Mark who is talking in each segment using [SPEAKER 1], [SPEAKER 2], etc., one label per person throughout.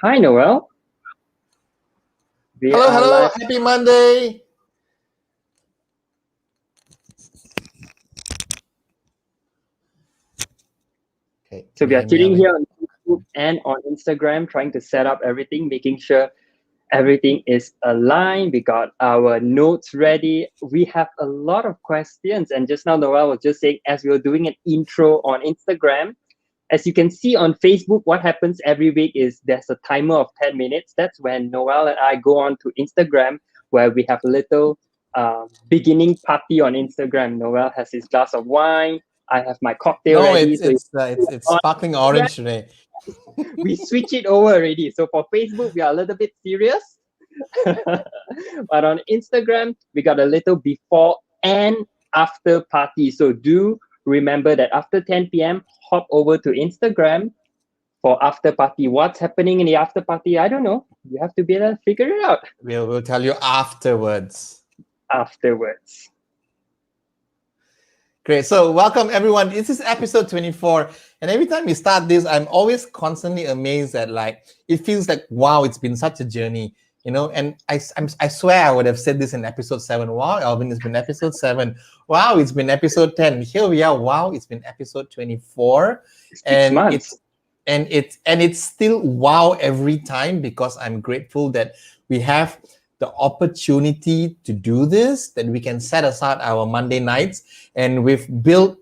[SPEAKER 1] Hi, Noel. We
[SPEAKER 2] Hello,
[SPEAKER 1] are
[SPEAKER 2] hello.
[SPEAKER 1] live.
[SPEAKER 2] Happy Monday. Okay,
[SPEAKER 1] So
[SPEAKER 2] can
[SPEAKER 1] we
[SPEAKER 2] you
[SPEAKER 1] are
[SPEAKER 2] hear me,
[SPEAKER 1] sitting
[SPEAKER 2] Alvin?
[SPEAKER 1] here on Facebook and on Instagram trying to set up everything, making sure everything is aligned. We got our notes ready. We have a lot of questions. And just now, Noel was just saying, as we were doing an intro on Instagram, as you can see on Facebook, what happens every week is there's a timer of 10 minutes. That's when Noel and I go on to Instagram, where we have a little beginning party on Instagram. Noel has his glass of wine. I have my cocktail
[SPEAKER 2] No,
[SPEAKER 1] ready.
[SPEAKER 2] it's
[SPEAKER 1] So
[SPEAKER 2] it's uh, it's it's
[SPEAKER 1] on
[SPEAKER 2] sparkling
[SPEAKER 1] Instagram,
[SPEAKER 2] orange today.
[SPEAKER 1] we switch it over already. So for Facebook, we are a little bit serious. But on Instagram, we got a little before and after party. So do remember that after 10 p.m., hop over to Instagram for after party. What's happening in the after party? I don't know. You have to be able to figure it out
[SPEAKER 2] We'll tell you afterwards.
[SPEAKER 1] afterwards.
[SPEAKER 2] Great. So welcome everyone. This is episode 24. And every time we start this, I'm always constantly amazed at it feels like, wow, it's been such a journey, and I swear I would have said this in episode 7. Wow, Alvin, it's been episode 7. Wow, it's been episode 10. Here we are. Wow, it's been episode 24.
[SPEAKER 1] Six
[SPEAKER 2] And
[SPEAKER 1] months.
[SPEAKER 2] it's still wow every time because I'm grateful that we have the opportunity to do this, that we can set aside our Monday nights, and we've built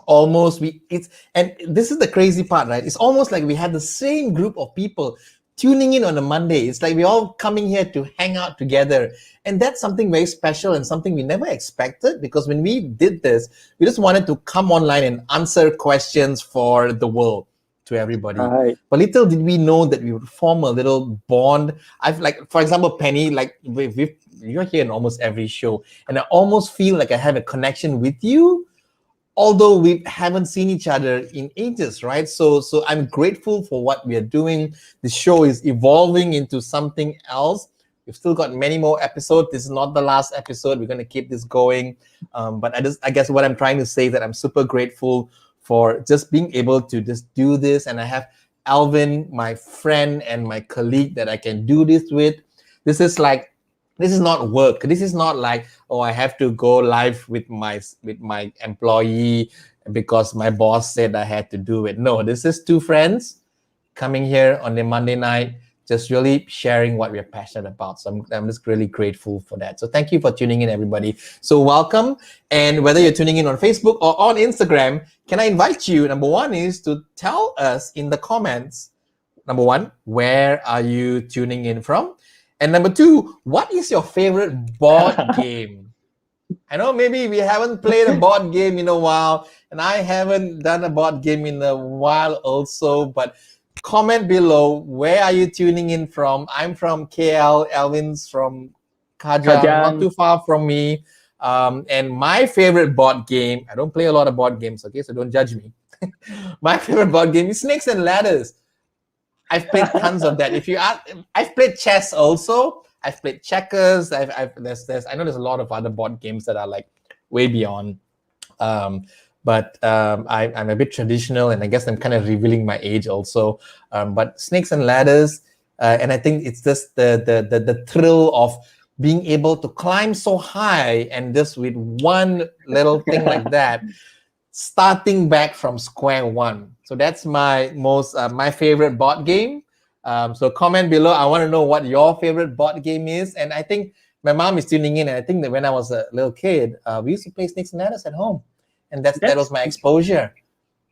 [SPEAKER 2] almost we it's and this is the crazy part, right? It's almost like we had the same group of people tuning in on a Monday. It's like we're all coming here to hang out together, and that's something very special and something we never expected, because when we did this, we just wanted to come online and answer questions for the world, to everybody.
[SPEAKER 1] Right.
[SPEAKER 2] But little did we know that we would form a little bond. I've, like, for example, Penny, like you're here in almost every show, and I almost feel like I have a connection with you, although we haven't seen each other in ages, right? So I'm grateful for what we are doing. The show is evolving into something else. We've still got many more episodes. This is not the last episode. We're going to keep this going. But I guess what I'm trying to say is that I'm super grateful for just being able to just do this. And I have Alvin, my friend and my colleague, that I can do this with. This is not work. This is not like, oh, I have to go live with my employee because my boss said I had to do it. No, this is two friends coming here on the Monday night, just really sharing what we're passionate about. So I'm just really grateful for that. So thank you for tuning in, everybody. So welcome. And whether you're tuning in on Facebook or on Instagram, can I invite you, number one, is to tell us in the comments, number one, where are you tuning in from? And number two, what is your favorite board game? I know maybe we haven't played a board game in a while, and I haven't done a board game in a while also, but comment below, where are you tuning in from? I'm from KL, Elvin's from Kajang, not
[SPEAKER 1] Kajang.
[SPEAKER 2] too far from me. And my favorite board game, I don't play a lot of board games, okay, so don't judge me. My favorite board game is Snakes and Ladders. I've played tons of that. If you ask, I've played chess also. I've played checkers. I know there's a lot of other board games that are like way beyond. I'm a bit traditional, and I guess I'm kind of revealing my age also. But Snakes and Ladders, and I think it's just the thrill of being able to climb so high, and just with one little thing like that, starting back from square one. So that's my favorite board game. So comment below. I want to know what your favorite board game is. And I think my mom is tuning in. And I think that when I was a little kid, we used to play Snakes and Ladders at home, and that was
[SPEAKER 1] That's
[SPEAKER 2] my exposure.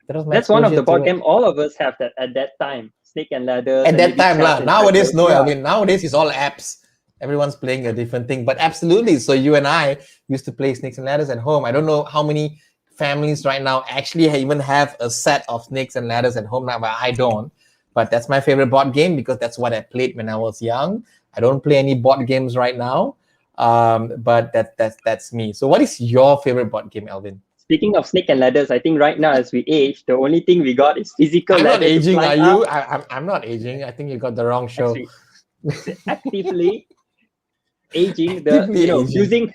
[SPEAKER 2] That was my
[SPEAKER 1] that's one of
[SPEAKER 2] exposure
[SPEAKER 1] the
[SPEAKER 2] to
[SPEAKER 1] board
[SPEAKER 2] it.
[SPEAKER 1] game all of us have that at that time. Snake and ladders
[SPEAKER 2] At
[SPEAKER 1] and
[SPEAKER 2] that
[SPEAKER 1] maybe
[SPEAKER 2] time,
[SPEAKER 1] chess
[SPEAKER 2] lah.
[SPEAKER 1] and
[SPEAKER 2] Nowadays,
[SPEAKER 1] checkers.
[SPEAKER 2] no,
[SPEAKER 1] Yeah.
[SPEAKER 2] Alvin. Nowadays, it's all apps. Everyone's playing a different thing. But absolutely. So you and I used to play Snakes and Ladders at home. I don't know how many families right now actually even have a set of Snakes and Ladders at home now, but I don't. But that's my favorite board game because that's what I played when I was young. I don't play any board games right now. But that's me. So what is your favorite board game, Alvin?
[SPEAKER 1] Speaking of snake and ladders, I think right now as we age, the only thing we got is physical
[SPEAKER 2] I'm not
[SPEAKER 1] ladder to
[SPEAKER 2] aging.
[SPEAKER 1] climb
[SPEAKER 2] Are
[SPEAKER 1] up.
[SPEAKER 2] you? I'm not aging. I think you got the wrong
[SPEAKER 1] As
[SPEAKER 2] show.
[SPEAKER 1] we actively aging, the
[SPEAKER 2] Actively aging.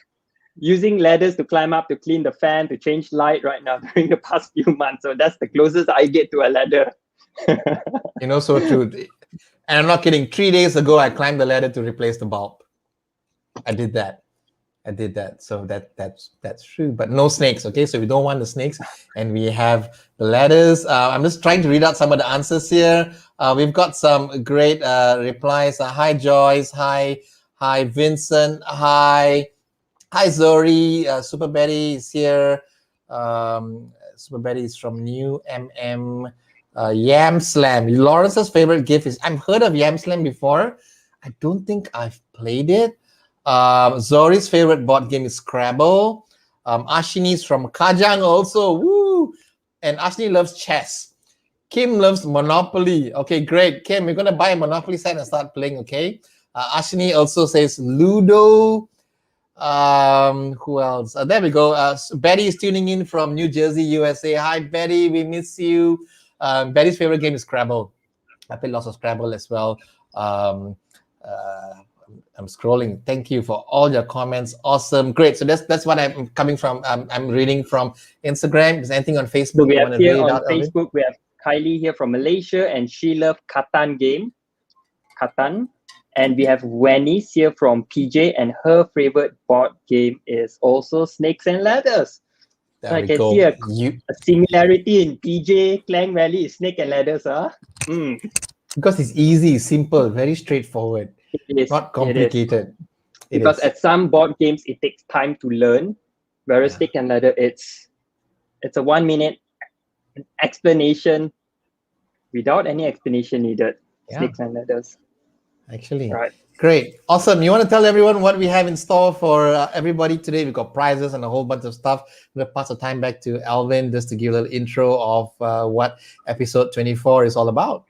[SPEAKER 1] using ladders to climb up to clean the fan to change light right now during the past few months. So that's the closest I get to a ladder.
[SPEAKER 2] So true. And I'm not kidding. 3 days ago, I climbed the ladder to replace the bulb. I did that. So that's true. But no snakes. Okay, so we don't want the snakes, and we have the ladders. I'm just trying to read out some of the answers here. We've got some great replies. Hi Joyce. Hi Vincent. Hi Zori. Super Betty is here. Super Betty is from New MM. Yam Slam. Lawrence's favorite gift is, I've heard of Yam Slam before. I don't think I've played it. Zori's favorite board game is Scrabble. Ashini's from Kajang also. Woo! And Ashini loves chess. Kim loves Monopoly. Okay, great. Kim, we're going to buy a Monopoly set and start playing, okay? Ashini also says Ludo. Who else? There we go. Betty is tuning in from New Jersey, USA. Hi, Betty. We miss you. Betty's favorite game is Scrabble. I play lots of Scrabble as well. I'm scrolling. Thank you for all your comments. Awesome, great. So that's what I'm coming from. I'm reading from Instagram. Is anything on Facebook?
[SPEAKER 1] So we
[SPEAKER 2] you
[SPEAKER 1] have
[SPEAKER 2] want to
[SPEAKER 1] here
[SPEAKER 2] read
[SPEAKER 1] on
[SPEAKER 2] out, Alvin?
[SPEAKER 1] Facebook, we have Kylie here from Malaysia, and she loves Catan game. Catan. And we have Wenny's here from PJ, and her favorite board game is also Snakes and Ladders.
[SPEAKER 2] There
[SPEAKER 1] So I
[SPEAKER 2] we
[SPEAKER 1] can
[SPEAKER 2] go.
[SPEAKER 1] see a similarity in PJ, Klang Valley, Snake and Ladders.
[SPEAKER 2] Because it's easy, simple, very straightforward.
[SPEAKER 1] It is
[SPEAKER 2] not complicated.
[SPEAKER 1] Because at some board games it takes time to learn, whereas Snake and Ladder it's a 1 minute explanation without any explanation needed. Snakes and Ladders.
[SPEAKER 2] Actually,
[SPEAKER 1] right.
[SPEAKER 2] Great, awesome. You want to tell everyone what we have in store for everybody today? We've got prizes and a whole bunch of stuff. I'm going to pass the time back to Alvin just to give a little intro of what episode 24 is all about.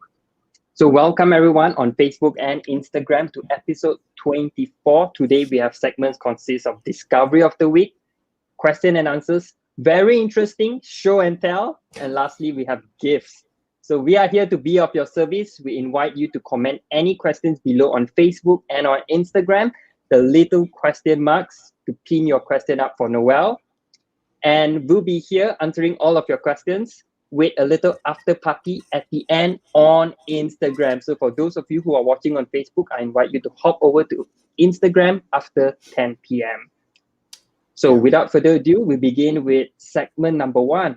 [SPEAKER 1] So welcome everyone on Facebook and Instagram to episode 24. Today we have segments consist of Discovery of the Week, question and answers, very interesting, show and tell, and lastly we have gifts. So we are here to be of your service. We invite you to comment any questions below on Facebook and on Instagram, the little question marks to pin your question up for Noel. And we'll be here answering all of your questions with a little after party at the end on Instagram. So for those of you who are watching on Facebook, I invite you to hop over to Instagram after 10 p.m. So without further ado, we begin with segment number 1.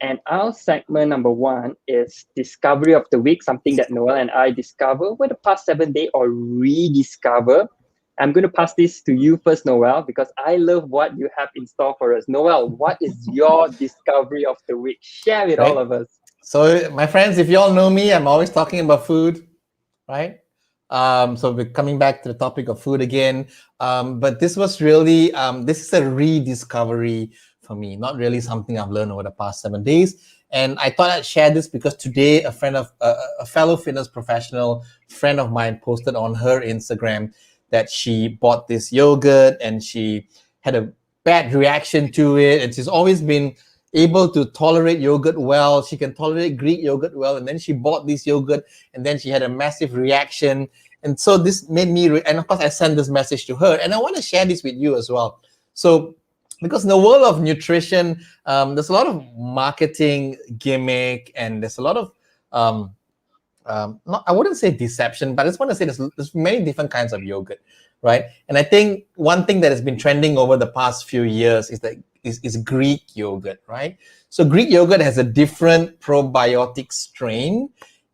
[SPEAKER 1] And our segment number 1 is Discovery of the Week, something that Noel and I discover over the past 7 days or rediscover. I'm going to pass this to you first, Noel, because I love what you have in store for us. Noel, what is your Discovery of the Week? Share with all of us.
[SPEAKER 2] So, my friends, if you all know me, I'm always talking about food, right? So we're coming back to the topic of food again. But this was really, this is a rediscovery for me, not really something I've learned over the past 7 days. And I thought I'd share this because today a fellow fitness professional friend of mine posted on her Instagram that she bought this yogurt and she had a bad reaction to it. And she's always been able to tolerate yogurt well. She can tolerate Greek yogurt well. And then she bought this yogurt and then she had a massive reaction. And so this made me, and of course I sent this message to her. And I want to share this with you as well. So, because in the world of nutrition, there's a lot of marketing gimmick and there's a lot of, I wouldn't say deception, but I just want to say there's many different kinds of yogurt, right? And I think one thing that has been trending over the past few years is Greek yogurt, right? So Greek yogurt has a different probiotic strain,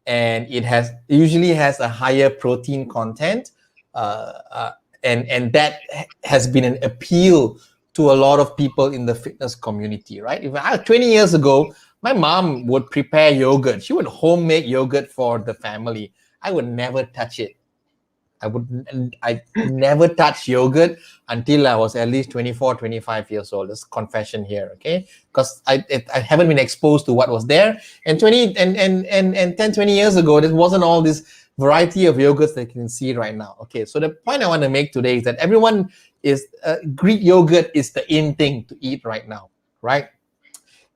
[SPEAKER 2] and it usually has a higher protein content, and that has been an appeal to a lot of people in the fitness community, right? 20 years ago, my mom would prepare yogurt. She would homemade yogurt for the family. I would never touch it. I never touched yogurt until I was at least 24, 25 years old. That's confession here, okay? Because I haven't been exposed to what was there. And 10, 20 years ago, there wasn't all this variety of yogurts that you can see right now. Okay, so the point I want to make today is that everyone is, Greek yogurt is the in thing to eat right now, right?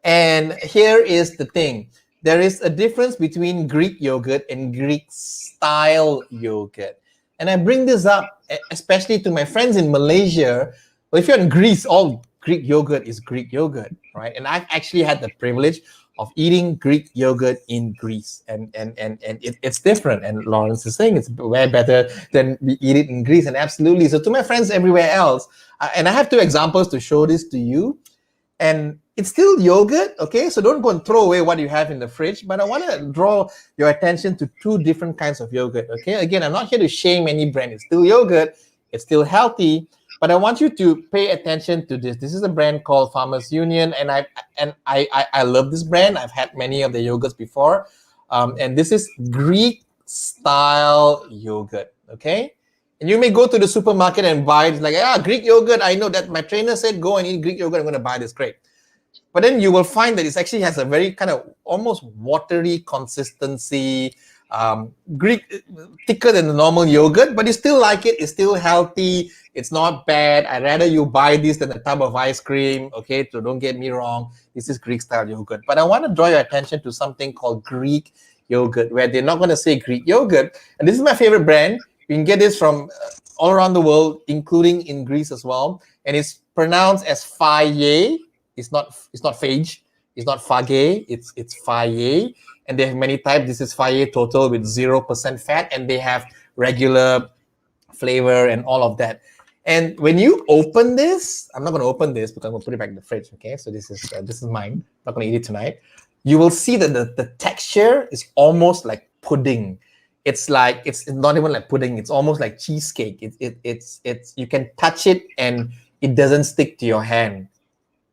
[SPEAKER 2] And here is the thing. There is a difference between Greek yogurt and Greek style yogurt. And I bring this up especially to my friends in Malaysia. Well, if you're in Greece, all Greek yogurt is Greek yogurt, right? And I've actually had the privilege of eating Greek yogurt in Greece, and it's different. And Lawrence is saying it's way better than we eat it in Greece, and absolutely. So to my friends everywhere else, and I have two examples to show this to you, and it's still yogurt, okay? So don't go and throw away what you have in the fridge, but I want to draw your attention to two different kinds of yogurt, okay? Again, I'm not here to shame any brand. It's still yogurt, it's still healthy, but I want you to pay attention to this. This is a brand called Farmers Union, and I love this brand. I've had many of the yogurts before, and this is Greek style yogurt, okay? And you may go to the supermarket and buy it, like, Greek yogurt. I know that my trainer said go and eat Greek yogurt. I'm going to buy this. Great. But then you will find that it actually has a very kind of almost watery consistency, Greek, thicker than the normal yogurt, but you still like it. It's still healthy. It's not bad. I'd rather you buy this than a tub of ice cream. Okay, so don't get me wrong. This is Greek style yogurt. But I want to draw your attention to something called Greek yogurt, where they're not going to say Greek yogurt. And this is my favorite brand. You can get this from all around the world, including in Greece as well. And it's pronounced as Faye. It's not phage. It's not fage. It's Faye. And they have many types. This is Faye Total with 0% fat, and they have regular flavor and all of that. And when you open this, I'm not going to open this because I'm going to put it back in the fridge. Okay, so this is mine. I'm not going to eat it tonight. You will see that the texture is almost like pudding. It's like, it's not even like pudding. It's almost like cheesecake. It's you can touch it and it doesn't stick to your hand.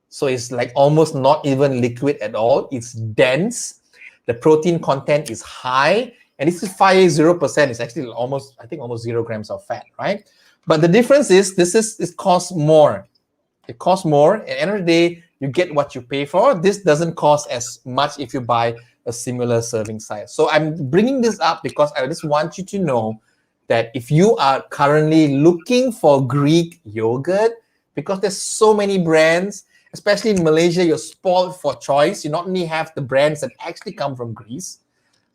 [SPEAKER 2] So it's like almost not even liquid at all. It's dense. The protein content is high. And this is 0%. It's actually almost 0 grams of fat, right? But the difference is it costs more. It costs more. At the end of the day, you get what you pay for. This doesn't cost as much if you buy a similar serving size. So I'm bringing this up because I just want you to know that if you are currently looking for Greek yogurt, because there's so many brands, especially in Malaysia, you're spoiled for choice. You not only have the brands that actually come from Greece.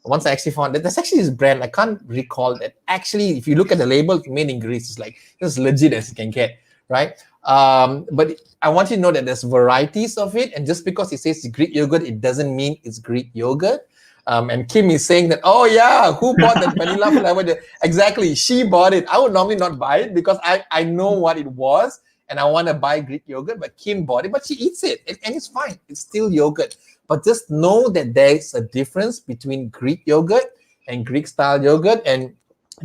[SPEAKER 2] Once I actually found that there's actually this brand, I can't recall that. Actually, if you look at the label, it's made in Greece. It's like as legit as you can get, right? But I want you to know that there's varieties of it, and just because it says Greek yogurt, it doesn't mean it's Greek yogurt. And Kim is saying that, oh yeah, who bought that vanilla flavor? Exactly, she bought it. I would normally not buy it because I know what it was, and I want to buy Greek yogurt, but Kim bought it, but she eats it, and it's fine. It's still yogurt. But just know that there's a difference between Greek yogurt and Greek style yogurt. And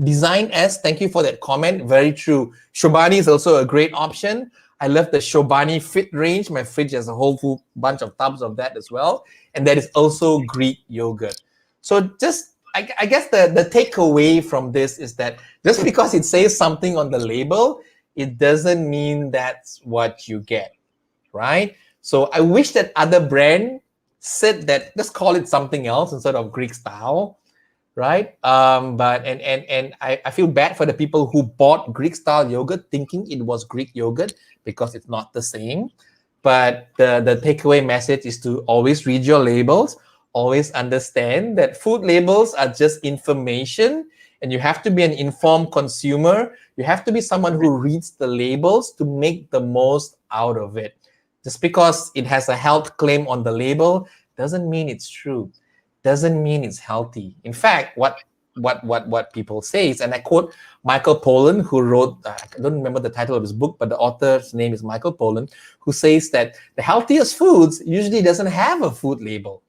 [SPEAKER 2] Design S, thank you for that comment. Very true. Shobani is also a great option. I love the Shobani Fit range. My fridge has a whole full bunch of tubs of that as well. And that is also Greek yogurt. So just, I guess the takeaway from this is that just because it says something on the label, it doesn't mean that's what you get, right? So I wish that other brand said that, just call it something else instead of Greek style, right? But I feel bad for the people who bought Greek style yogurt thinking it was Greek yogurt because it's not the same. But the takeaway message is to always read your labels, always understand that food labels are just information, and you have to be an informed consumer. You have to be someone who reads the labels to make the most out of it. Just because it has a health claim on the label doesn't mean it's true. Doesn't mean it's healthy. In fact, what people say is, and I quote Michael Pollan, who wrote, I don't remember the title of his book, but the author's name is Michael Pollan, who says that the healthiest foods usually doesn't have a food label.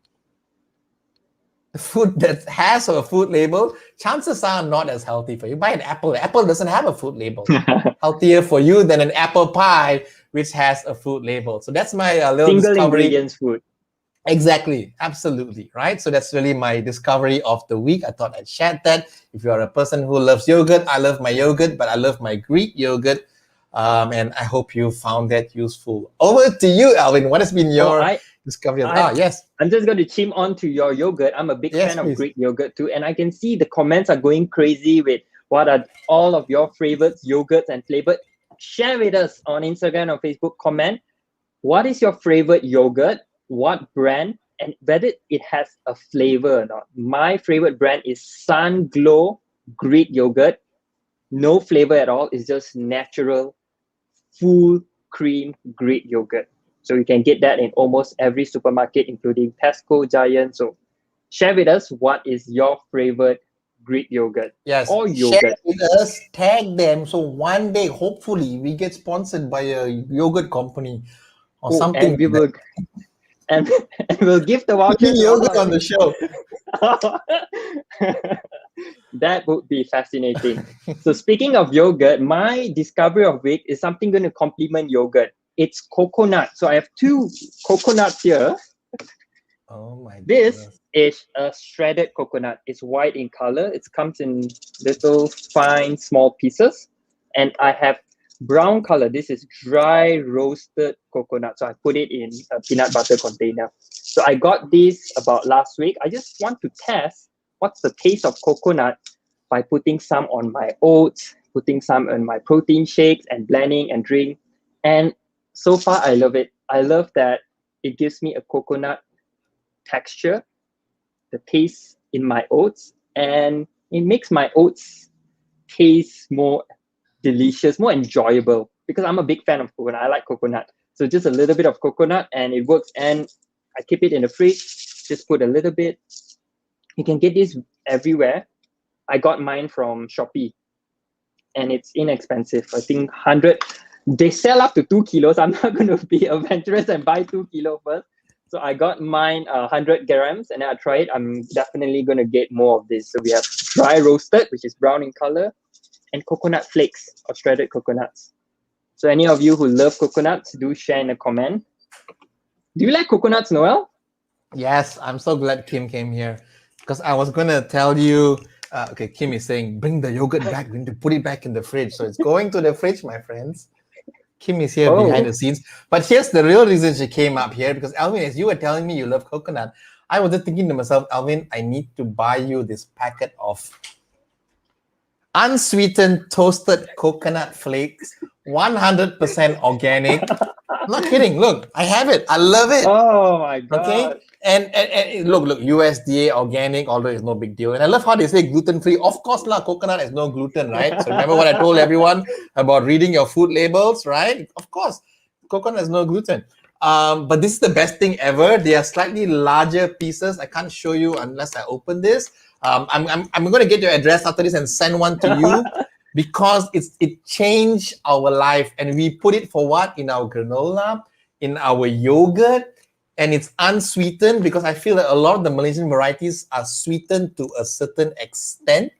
[SPEAKER 2] The food that has a food label, chances are not as healthy for you. Buy an apple. Apple doesn't have a food label. Healthier for you than an apple pie, which has a food label. So that's my little
[SPEAKER 1] Single
[SPEAKER 2] discovery.
[SPEAKER 1] ingredients food.
[SPEAKER 2] Exactly. Absolutely. Right. So that's really my discovery of the week. I thought I'd share that. If you're a person who loves yogurt, I love my yogurt, but I love my Greek yogurt. And I hope you found that useful. Over to you, Alvin. What has been your discovery? Yes.
[SPEAKER 1] I'm just going to chime on to your yogurt. I'm a big fan of Greek yogurt too. And I can see the comments are going crazy with what are all of your favorites, yogurts and flavor. Share with us on Instagram or Facebook. Comment. What is your favorite yogurt? What brand? And whether it has a flavor or not. My favorite brand is Sun Glow Greek yogurt. No flavor at all. It's just natural, full cream Greek yogurt. So you can get that in almost every supermarket, including Tesco, Giant. So share with us what is your favorite Greek yogurt
[SPEAKER 2] Yes,
[SPEAKER 1] or
[SPEAKER 2] share
[SPEAKER 1] yogurt.
[SPEAKER 2] with us, tag them. So one day, hopefully, we get sponsored by a yogurt company or
[SPEAKER 1] Oh,
[SPEAKER 2] something
[SPEAKER 1] and we
[SPEAKER 2] like that.
[SPEAKER 1] will and, and we'll give the
[SPEAKER 2] Eating
[SPEAKER 1] voucher to all
[SPEAKER 2] yogurt
[SPEAKER 1] our
[SPEAKER 2] on the show.
[SPEAKER 1] That would be fascinating. So speaking of yogurt, my discovery of week is something going to complement yogurt. It's coconut. So I have two coconuts here.
[SPEAKER 2] Oh my
[SPEAKER 1] This
[SPEAKER 2] goodness.
[SPEAKER 1] is a shredded coconut. It's white in color. It comes in little fine small pieces. And I have brown color. This is dry roasted coconut. So I put it in a peanut butter container. So I got this about last week. I just want to test what's the taste of coconut by putting some on my oats, putting some on my protein shakes and blending and drink. And so far I love it. I love that it gives me a coconut texture, the taste in my oats, and it makes my oats taste more delicious, more enjoyable because I'm a big fan of coconut. I like coconut. So just a little bit of coconut and it works. And I keep it in the fridge, just put a little bit. You can get this everywhere. I got mine from Shopee and it's inexpensive. I think 100. They sell up to 2 kilos. I'm not going to be adventurous and buy 2 kilo first. So I got mine 100 grams and then I try it. I'm definitely going to get more of this. So we have dry roasted, which is brown in color, and coconut flakes or shredded coconuts. So any of you who love coconuts, do share in a comment. Do you like coconuts, Noel?
[SPEAKER 2] Yes, I'm so glad Kim came here because I was gonna tell you. Okay, Kim is saying bring the yogurt back. We need to put it back in the fridge. So it's going to the fridge, my friends. Kim is here behind
[SPEAKER 1] Oh,
[SPEAKER 2] the scenes. But here's the real reason she came up here because Alvin, as you were telling me you love coconut, I was just thinking to myself, Alvin, I need to buy you this packet of unsweetened toasted coconut flakes, 100% organic. I'm not kidding. Look, I have it. I love it.
[SPEAKER 1] oh my
[SPEAKER 2] Okay.
[SPEAKER 1] gosh.
[SPEAKER 2] And look, USDA organic, although it's no big deal. And I love how they say gluten free. Of course, lah, coconut has no gluten, right? So remember what I told everyone about reading your food labels, right? Of course, coconut has no gluten. But this is the best thing ever. They are slightly larger pieces. I can't show you unless I open this. I'm going to get your address after this and send one to you because it changed our life. And we put it for what? In our granola, in our yogurt, and it's unsweetened because I feel that a lot of the Malaysian varieties are sweetened to a certain extent.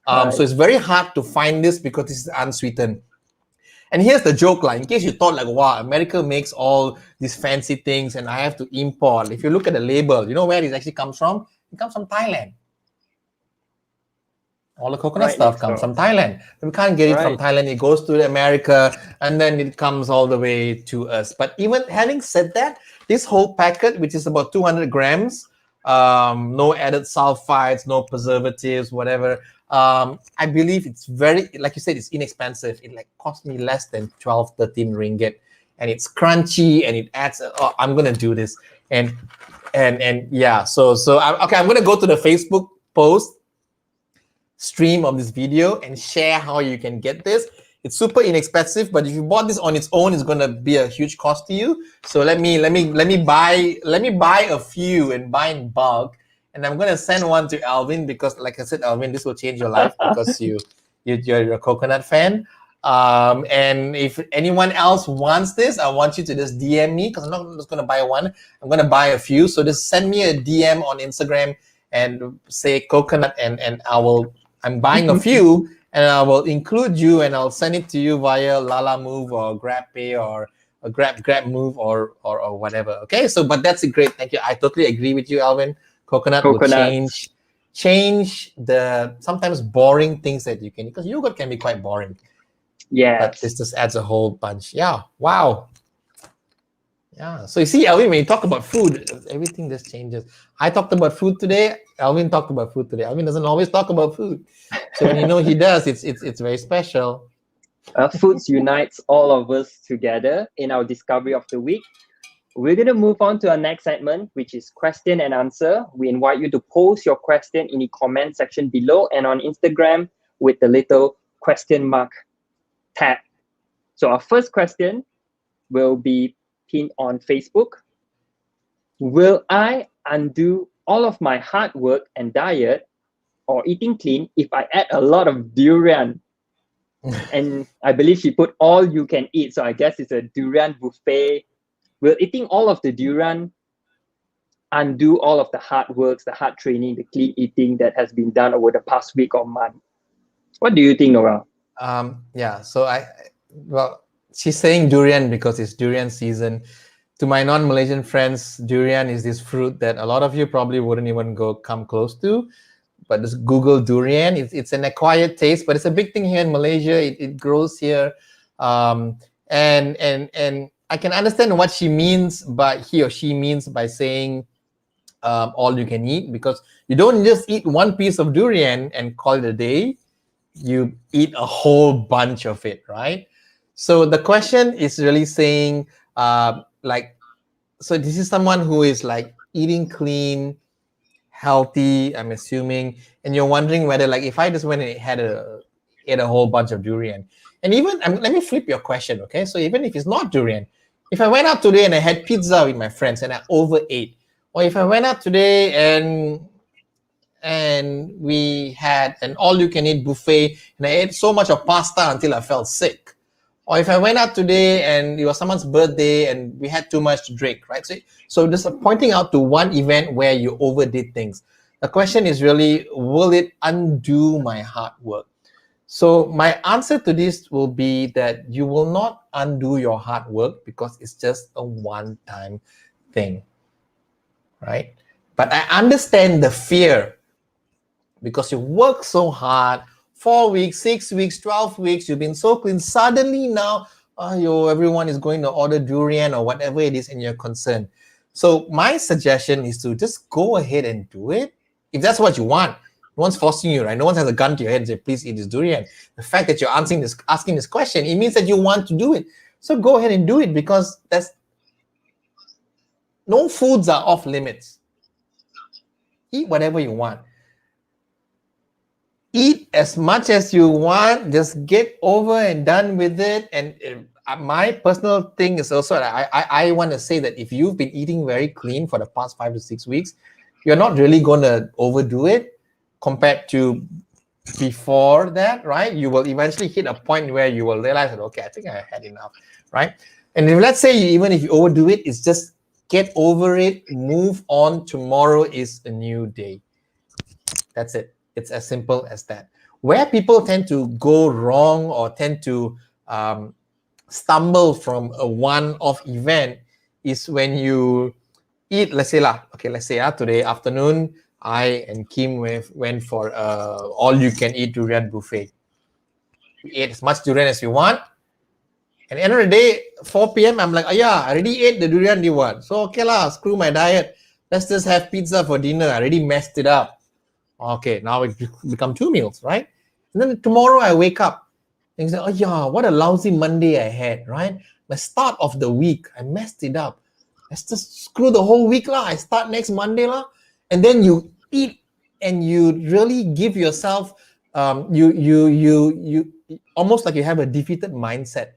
[SPEAKER 1] Right.
[SPEAKER 2] So it's very hard to find this because this is unsweetened. And here's the joke, like, in case you thought like, wow, America makes all these fancy things and I have to import. If you look at the label, you know where it actually comes from? It comes from Thailand. All the coconut
[SPEAKER 1] Right
[SPEAKER 2] stuff
[SPEAKER 1] next
[SPEAKER 2] comes
[SPEAKER 1] door.
[SPEAKER 2] from Thailand. We can't get it from
[SPEAKER 1] Right.
[SPEAKER 2] Thailand. It goes to America and then it comes all the way to us. But even having said that, this whole packet, which is about 200 grams, no added sulfites, no preservatives, whatever. I believe it's very, like you said, it's inexpensive. It like cost me less than 12, 13 ringgit. And it's crunchy and it adds, oh, I'm going to do this. And yeah, so I'm going to go to the Facebook post stream of this video and share how you can get this. It's super inexpensive, but if you bought this on its own, it's gonna be a huge cost to you. So let me buy a few and buy in bulk, and I'm gonna send one to Alvin because, like I said, Alvin, this will change your life because you're a coconut fan. And if anyone else wants this, I want you to just DM me because I'm not just gonna buy one. I'm gonna buy a few. So just send me a DM on Instagram and say coconut, and I'm buying a few, and I will include you, and I'll send it to you via Lala Move or GrabPay or a Grab Move or whatever. Okay, so but that's a great. Thank you. I totally agree with you, Alvin. Coconut will
[SPEAKER 1] Coconuts.
[SPEAKER 2] change the sometimes boring things that you can, because yogurt can be quite boring.
[SPEAKER 1] Yes.
[SPEAKER 2] But this just adds a whole bunch. Yeah. Wow. Yeah. So you see, Alvin, when you talk about food, everything just changes. I talked about food today. Alvin talked about food today. Alvin doesn't always talk about food. So when you know he does, it's very special.
[SPEAKER 1] Foods unites all of us together in our discovery of the week. We're going to move on to our next segment, which is question and answer. We invite you to post your question in the comment section below and on Instagram with the little question mark tag. So our first question will be, pinned on Facebook. Will I undo all of my hard work and diet or eating clean if I add a lot of durian? And I believe she put all you can eat. So I guess it's a durian buffet. Will eating all of the durian undo all of the hard works, the hard training, the clean eating that has been done over the past week or month? What do you think, Noel?
[SPEAKER 2] Yeah. So well, she's saying durian because it's durian season. To my non-Malaysian friends, durian is this fruit that a lot of you probably wouldn't even come close to. But just Google durian. It's an acquired taste, but it's a big thing here in Malaysia. It grows here, and I can understand what she means by he or she means by saying all you can eat, because you don't just eat one piece of durian and call it a day. You eat a whole bunch of it, right? So the question is really saying, so this is someone who is like eating clean, healthy, I'm assuming, and you're wondering whether, like, if I just went and ate a whole bunch of durian, and even let me flip your question, okay? So even if it's not durian, if I went out today and I had pizza with my friends and I overate, or if I went out today and we had an all-you-can-eat buffet and I ate so much of pasta until I felt sick, or if I went out today and it was someone's birthday and we had too much to drink, right? So just pointing out to one event where you overdid things. The question is really, will it undo my hard work? So my answer to this will be that you will not undo your hard work because it's just a one-time thing, right? But I understand the fear because you work so hard, 4 weeks, 6 weeks, 12 weeks, you've been so clean. Suddenly now, everyone is going to order durian or whatever it is, and you're concerned. So my suggestion is to just go ahead and do it. If that's what you want. No one's forcing you, right? No one has a gun to your head and say, please eat this durian. The fact that you're asking this question, it means that you want to do it. So go ahead and do it, because no foods are off limits. Eat whatever you want. Eat as much as you want. Just get over and done with it. And my personal thing is also, I want to say that if you've been eating very clean for the past 5 to 6 weeks, you're not really going to overdo it compared to before that, right? You will eventually hit a point where you will realize that, okay, I think I had enough, right? And if, let's say, even if you overdo it, it's just get over it, move on. Tomorrow is a new day. That's it. It's as simple as that. Where people tend to go wrong or tend to stumble from a one-off event is when you eat, let's say today afternoon, I and Kim went for all-you-can-eat durian buffet. We ate as much durian as we want. And at the end of the day, 4 p.m., I'm like, oh yeah, I already ate the durian you want. So okay lah, screw my diet. Let's just have pizza for dinner. I already messed it up. Okay, now it become 2 meals, right? And then tomorrow I wake up and say, oh yeah, what a lousy Monday I had, right? The start of the week, I messed it up. Let's just screw the whole week lah. I start next Monday lah. And then you eat and you really give yourself, you almost like you have a defeated mindset,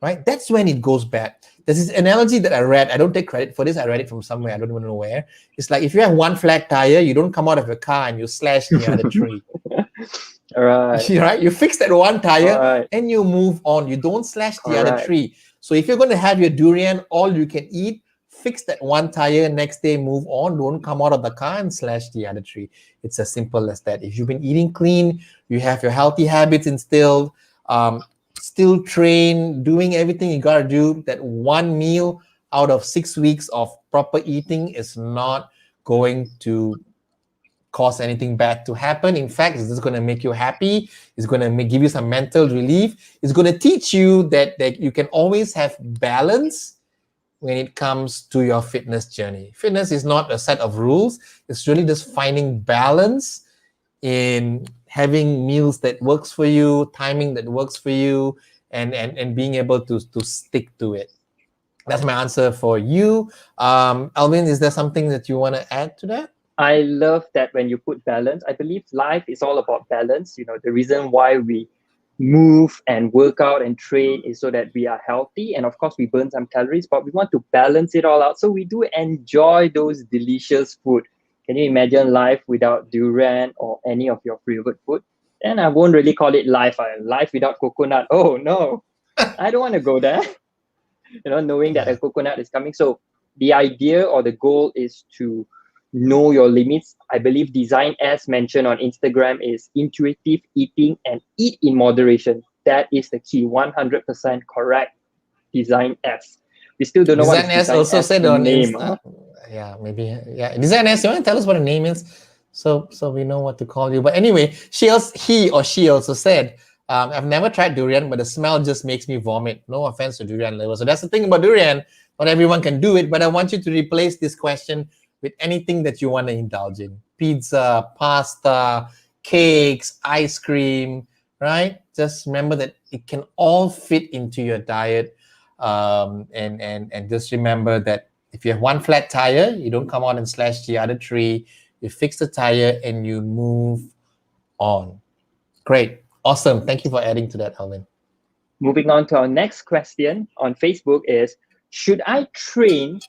[SPEAKER 2] right? That's when it goes bad. There's this analogy that I read. I don't take credit for this. I read it from somewhere. I don't even know where. It's like if you have one flat tire, you don't come out of your car and you slash the other three.
[SPEAKER 1] All right.
[SPEAKER 2] Right? You fix that one tire and you move on. You don't slash the other three. So if you're going to have your durian, all you can eat, fix that one tire, next day move on. Don't come out of the car and slash the other three. It's as simple as that. If you've been eating clean, you have your healthy habits instilled, still train, doing everything you gotta do, that one meal out of 6 weeks of proper eating is not going to cause anything bad to happen. In fact, it's just going to make you happy. It's going to give you some mental relief. It's going to teach you that you can always have balance when it comes to your fitness journey. Fitness is not a set of rules. It's really just finding balance in having meals that works for you, timing that works for you, and being able to stick to it. That's my answer for you. Alvin, is there something that you want to add to that?
[SPEAKER 1] I love that when you put balance. I believe life is all about balance. You know, the reason why we move and work out and train is so that we are healthy, and of course we burn some calories, but we want to balance it all out, so we do enjoy those delicious food. Can you imagine life without durian or any of your favorite food? Then I won't really call it life. Life without coconut, oh no, I don't want to go there. Knowing that a
[SPEAKER 2] Yeah.
[SPEAKER 1] coconut is coming. So the idea or the goal is to know your limits. I believe design, as mentioned on Instagram, is intuitive eating and eat in moderation. That is the key. 100% correct. Design S. We still don't know what is
[SPEAKER 2] Design S
[SPEAKER 1] design
[SPEAKER 2] also
[SPEAKER 1] S
[SPEAKER 2] said on
[SPEAKER 1] name.
[SPEAKER 2] Insta. Yeah, maybe. Yeah, Design S. You want to tell us what the name is, so we know what to call you. But anyway, he or she also said, I've never tried durian, but the smell just makes me vomit. No offense to durian lovers. So that's the thing about durian. Not everyone can do it, but I want you to replace this question with anything that you want to indulge in: pizza, pasta, cakes, ice cream. Right? Just remember that it can all fit into your diet. And just remember that if you have one flat tire, you don't come out and slash the other three. You fix the tire and you move on. Great. Awesome. Thank you for adding to that, Alvin.
[SPEAKER 1] Moving on to our next question on Facebook is, should I train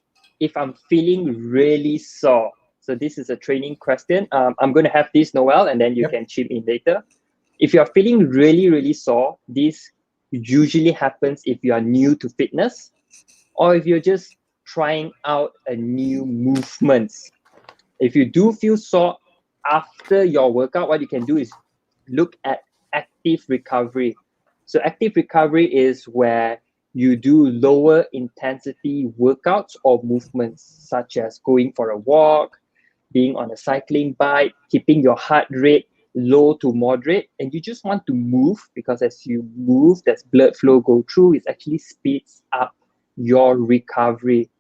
[SPEAKER 1] if I'm feeling really sore? So this is a training question. I'm going to have this, Noel, and then you
[SPEAKER 2] Yep.
[SPEAKER 1] can chip in later. If you're feeling really, really sore, this usually happens if you are new to fitness or if you're just trying out a new movements. If you do feel sore after your workout, what you can do is look at active recovery. So active recovery is where you do lower intensity workouts or movements, such as going for a walk, being on a cycling bike, keeping your heart rate low to moderate, and you just want to move, because as you move, there's blood flow go through, it actually speeds up your recovery.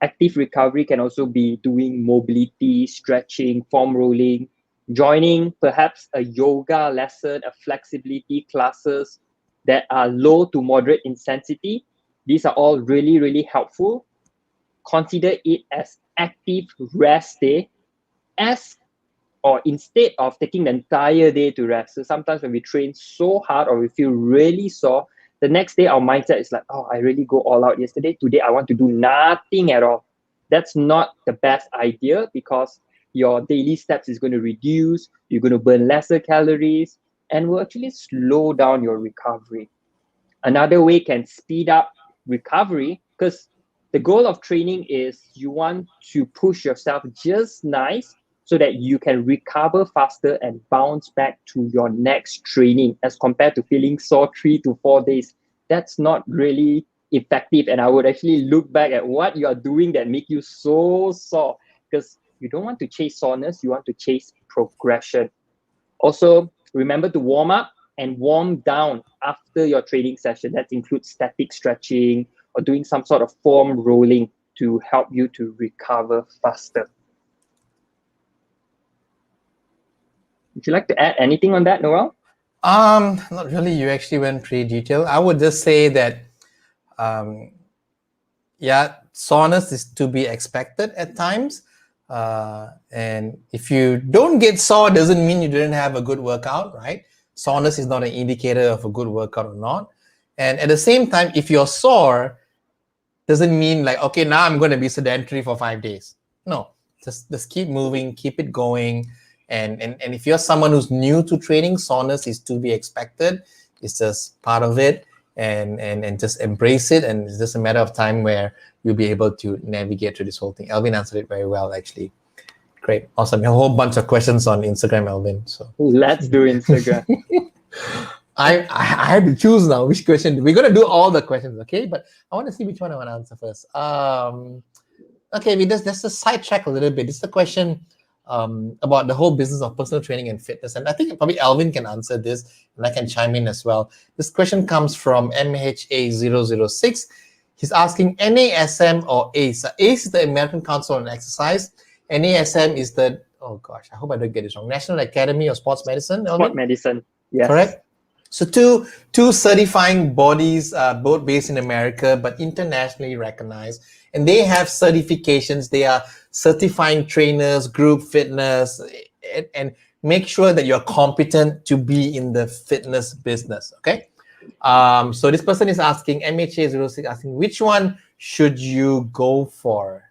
[SPEAKER 1] Active recovery can also be doing mobility, stretching, foam rolling, joining perhaps a yoga lesson, a flexibility classes that are low to moderate intensity. These are all really, really helpful. Consider it as active rest day, as or instead of taking the entire day to rest. So sometimes when we train so hard or we feel really sore, the next day our mindset is like, oh, I really go all out yesterday. Today I want to do nothing at all. That's not the best idea, because your daily steps is going to reduce, you're going to burn lesser calories, and will actually slow down your recovery. Another way can speed up recovery, because the goal of training is you want to push yourself just nice so that you can recover faster and bounce back to your next training, as compared to feeling sore 3 to 4 days. That's not really effective. And I would actually look back at what you are doing that make you so sore, because you don't want to chase soreness, you want to chase progression. Also, remember to warm up and warm down after your training session. That includes static stretching or doing some sort of foam rolling to help you to recover faster. Would you like to add anything on that, Noel?
[SPEAKER 2] Not really. You actually went pretty detailed. I would just say that, um, yeah, soreness is to be expected at times. And if you don't get sore, doesn't mean you didn't have a good workout, right? Soreness is not an indicator of a good workout or not. And at the same time, if you're sore, doesn't mean like, okay, now I'm going to be sedentary for 5 days. No, just keep moving, keep it going. And if you're someone who's new to training, soreness is to be expected. It's just part of it, and just embrace it. And it's just a matter of time where you'll be able to navigate through this whole thing. Alvin answered it very well, actually. Great, awesome. A whole bunch of questions on Instagram, Alvin. So
[SPEAKER 1] Let's do Instagram.
[SPEAKER 2] I had to choose now which question. We're gonna do all the questions, okay? But I want to see which one I want to answer first. Okay, we just sidetrack a little bit. This is a question about the whole business of personal training and fitness, and I think probably Alvin can answer this, and I can chime in as well. This question comes from MHA006. He's asking NASM or ACE. ACE is the American Council on Exercise. NASM is the, oh gosh, I hope I don't get this wrong, National Academy of Sports Medicine, Alvin?
[SPEAKER 1] Sport medicine. Yes.
[SPEAKER 2] Correct? So two certifying bodies, both based in America, but internationally recognized. And they have certifications. They are certifying trainers, group fitness, and make sure that you're competent to be in the fitness business. Okay. So this person is asking, MHA06 asking, which one should you go for?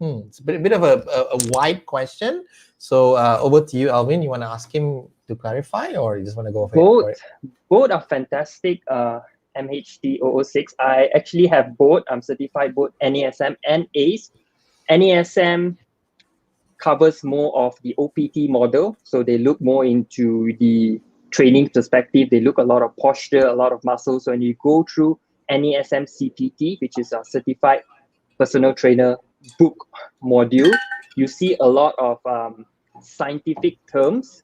[SPEAKER 2] It's a bit of a wide question. So over to you, Alvin. You want to ask him to clarify, or you just want to go for it?
[SPEAKER 1] Both are fantastic. MHD006. I actually have both. I'm certified both NASM and ACE. NASM covers more of the OPT model. So they look more into the training perspective. They look a lot of posture, a lot of muscles. So when you go through NASM CPT, which is a certified personal trainer book module, you see a lot of scientific terms,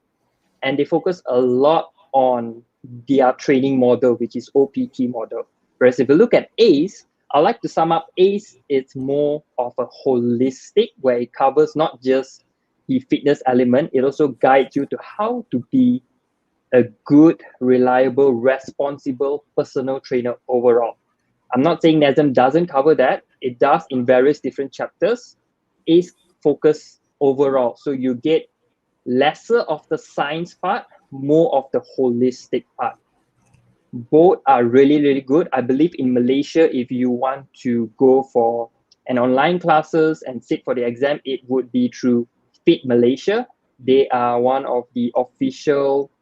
[SPEAKER 1] and they focus a lot on their training model, which is OPT model. Whereas if you look at ACE, I like to sum up ACE, it's more of a holistic, where it covers not just the fitness element, it also guides you to how to be a good, reliable, responsible personal trainer overall. I'm not saying NASM doesn't cover that. It does in various different chapters. ACE focus overall. So you get lesser of the science part, more of the holistic part. Both are really, really good. I believe in Malaysia, if you want to go for an online classes and sit for the exam, it would be through Fit Malaysia. They are one of the official,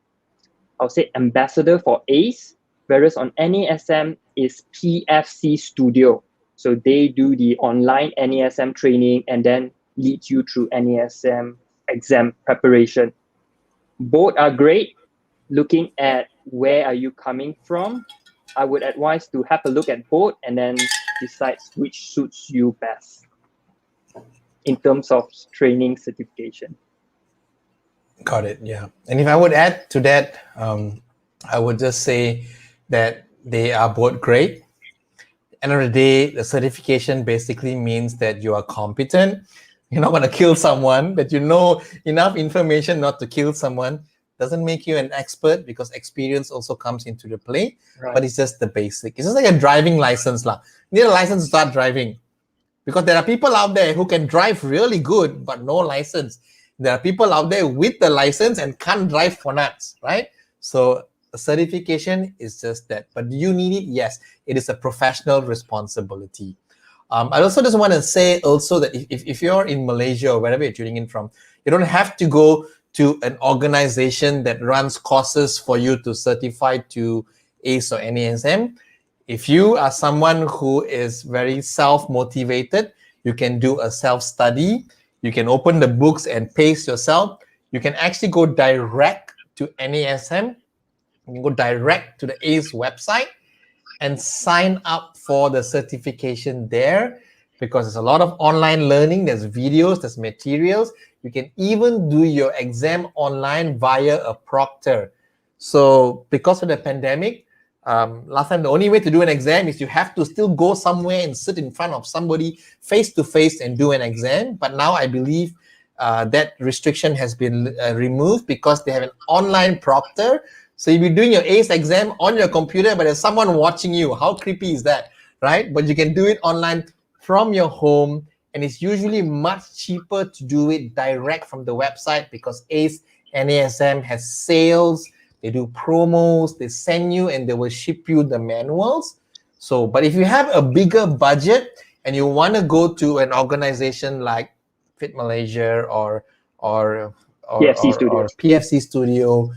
[SPEAKER 1] I'll say, ambassador for ACE, whereas on NASM is PFC Studio. So they do the online NASM training and then lead you through NASM exam preparation. Both are great. Looking at where are you coming from, I would advise to have a look at both and then decide which suits you best in terms of training certification.
[SPEAKER 2] Got it. Yeah. And if I would add to that, I would just say that they are both great. End of the day, the certification basically means that you are competent. You're not going to kill someone, that you know enough information not to kill someone. Doesn't make you an expert, because experience also comes into the play. Right. But it's just the basic. It's just like a driving license. You need a license to start driving, because there are people out there who can drive really good but no license. There are people out there with the license and can't drive for nuts, right? So a certification is just that. But do you need it? Yes, it is a professional responsibility. I also just want to say also that if you're in Malaysia or wherever you're tuning in from, you don't have to go to an organization that runs courses for you to certify to ACE or NASM. If you are someone who is very self-motivated, you can do a self-study. You can open the books and pace yourself. You can actually go direct to NASM. You can go direct to the ACE website and sign up for the certification there, because there's a lot of online learning. There's videos, there's materials. You can even do your exam online via a proctor. So because of the pandemic, last time the only way to do an exam is you have to still go somewhere and sit in front of somebody face to face and do an exam. But now I believe that restriction has been removed, because they have an online proctor. So you'll be doing your ACE exam on your computer, but there's someone watching you. How creepy is that, right? But you can do it online from your home, and it's usually much cheaper to do it direct from the website, because ACE NASM has sales. They do promos, they send you and they will ship you the manuals. So, but if you have a bigger budget and you want to go to an organization like Fit Malaysia or PFC Studio,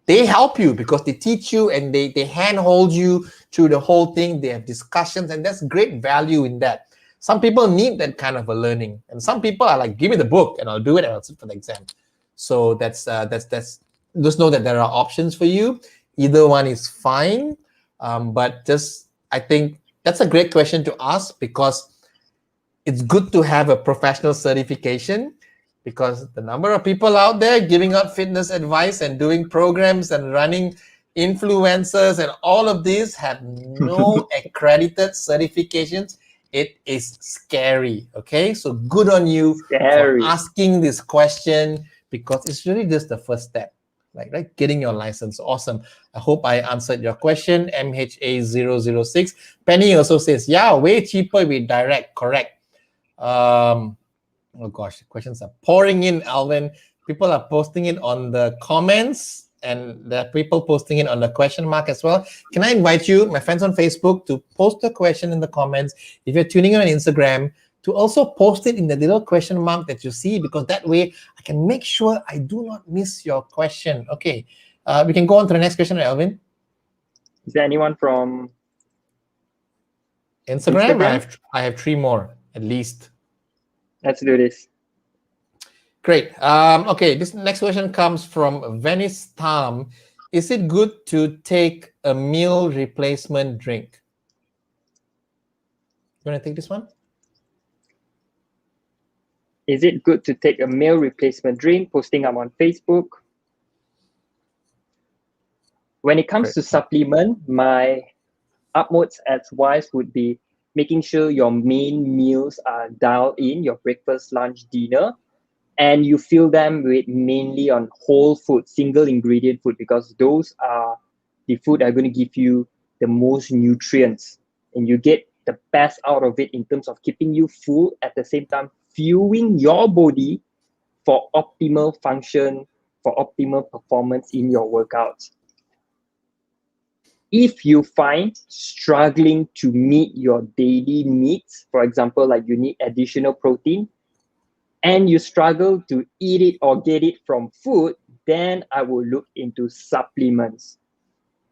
[SPEAKER 2] they help you, because they teach you and they handhold you through the whole thing. They have discussions, and that's great value in that. Some people need that kind of a learning, and some people are like, give me the book and I'll do it and I'll sit for the exam. So that's just know that there are options for you. Either one is fine, but just I think that's a great question to ask, because it's good to have a professional certification, because the number of people out there giving out fitness advice and doing programs and running influencers and all of these have no accredited certifications. It is scary. Okay, so good on you for asking this question, because it's really just the first step, like right, getting your license. Awesome. I hope I answered your question. MHA006. Penny also says, yeah, way cheaper with direct. Correct. Oh gosh, the questions are pouring in, Alvin. People are posting it on the comments, and there are people posting it on the question mark as well. Can I invite you, my friends on Facebook, to post a question in the comments? If you're tuning in on Instagram, to also post it in the little question mark that you see, because that way I can make sure I do not miss your question. Okay, we can go on to the next question, Alvin.
[SPEAKER 1] Is there anyone from
[SPEAKER 2] Instagram?
[SPEAKER 1] Instagram?
[SPEAKER 2] I have 3 more at least.
[SPEAKER 1] Let's do this.
[SPEAKER 2] Great. Okay, this next question comes from Venice Tam. Is it good to take a meal replacement drink? You want to take this one?
[SPEAKER 1] Is it good to take a meal replacement drink? Posting up on Facebook. When it comes to supplement, my utmost advice would be making sure your main meals are dialed in, your breakfast, lunch, dinner, and you fill them with mainly on whole food, single ingredient food, because those are the food that are going to give you the most nutrients, and you get the best out of it in terms of keeping you full, at the same time fueling your body for optimal function, for optimal performance in your workouts. If you find struggling to meet your daily needs, for example, like you need additional protein, and you struggle to eat it or get it from food, then I will look into supplements.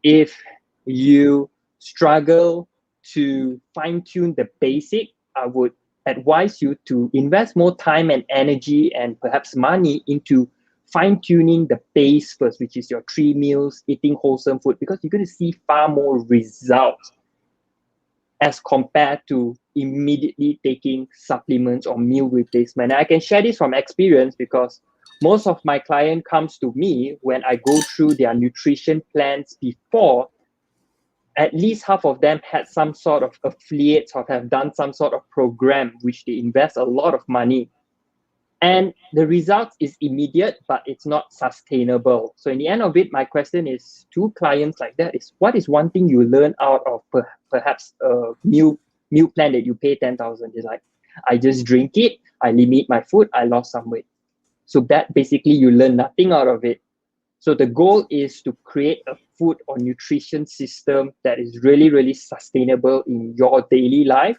[SPEAKER 1] If you struggle to fine-tune the basic, I would advise you to invest more time and energy and perhaps money into fine-tuning the base first, which is your 3 meals, eating wholesome food, because you're going to see far more results as compared to immediately taking supplements or meal replacement. And I can share this from experience, because most of my client comes to me when I go through their nutrition plans before. At least half of them had some sort of affiliates or have done some sort of program which they invest a lot of money. And the result is immediate, but it's not sustainable. So in the end of it, my question is to clients like that is, what is one thing you learn out of perhaps a meal plan that you pay 10,000? Is like, I just drink it, I limit my food, I lost some weight. So that basically you learn nothing out of it. So the goal is to create a food or nutrition system that is really, really sustainable in your daily life.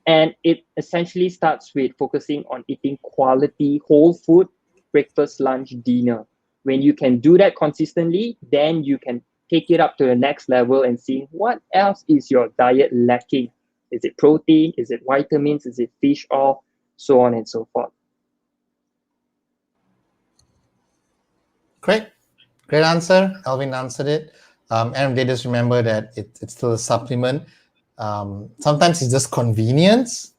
[SPEAKER 1] And it essentially starts with focusing on eating quality whole food, breakfast, lunch, dinner. When you can do that consistently, then you can take it up to the next level and see what else is your diet lacking. Is it protein? Is it vitamins? Is it fish oil? So on and so forth.
[SPEAKER 2] Great answer. Alvin answered it. And they just remember that it's still a supplement. Sometimes it's just convenience.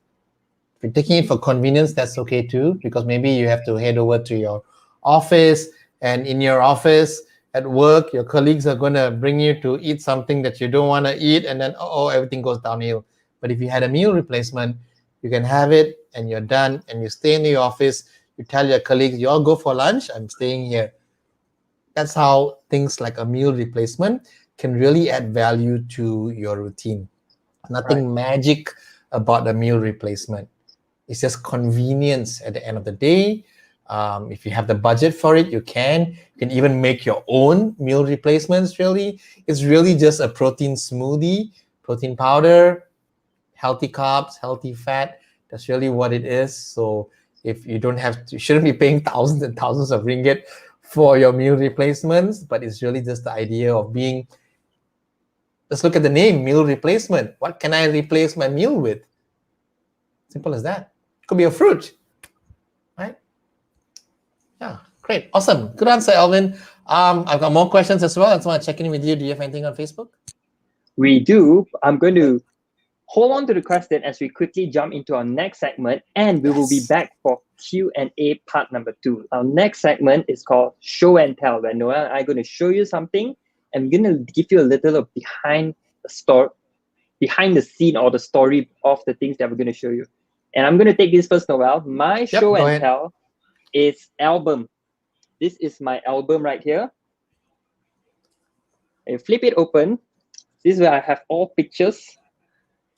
[SPEAKER 2] If you're taking it for convenience, that's okay too, because maybe you have to head over to your office, and in your office at work, your colleagues are going to bring you to eat something that you don't want to eat, and then everything goes downhill. But if you had a meal replacement, you can have it and you're done, and you stay in the office. You tell your colleagues, you all go for lunch, I'm staying here. That's how things like a meal replacement can really add value to your routine. Nothing magic about a meal replacement. It's just convenience at the end of the day. If you have the budget for it, you can even make your own meal replacements. Really, it's really just a protein smoothie, protein powder, healthy carbs, healthy fat. That's really what it is. So if you you shouldn't be paying thousands and thousands of ringgit for your meal replacements, but it's really just the idea of being, let's look at the name, meal replacement. What can I replace my meal with? Simple as that. It could be a fruit, right? Yeah, great, awesome, good answer, Alvin. I've got more questions as well. I just want to check in with you. Do you have anything on Facebook?
[SPEAKER 1] We do. I'm going to hold on to the question as we quickly jump into our next segment, and we will be back for Q&A part number 2. Our next segment is called Show and Tell, where Noel and I are going to show you something, and we're going to give you a little of behind the scene or the story of the things that we're going to show you. And I'm going to take this first, Noel. My show and tell is album. This is my album right here. And flip it open. This is where I have all pictures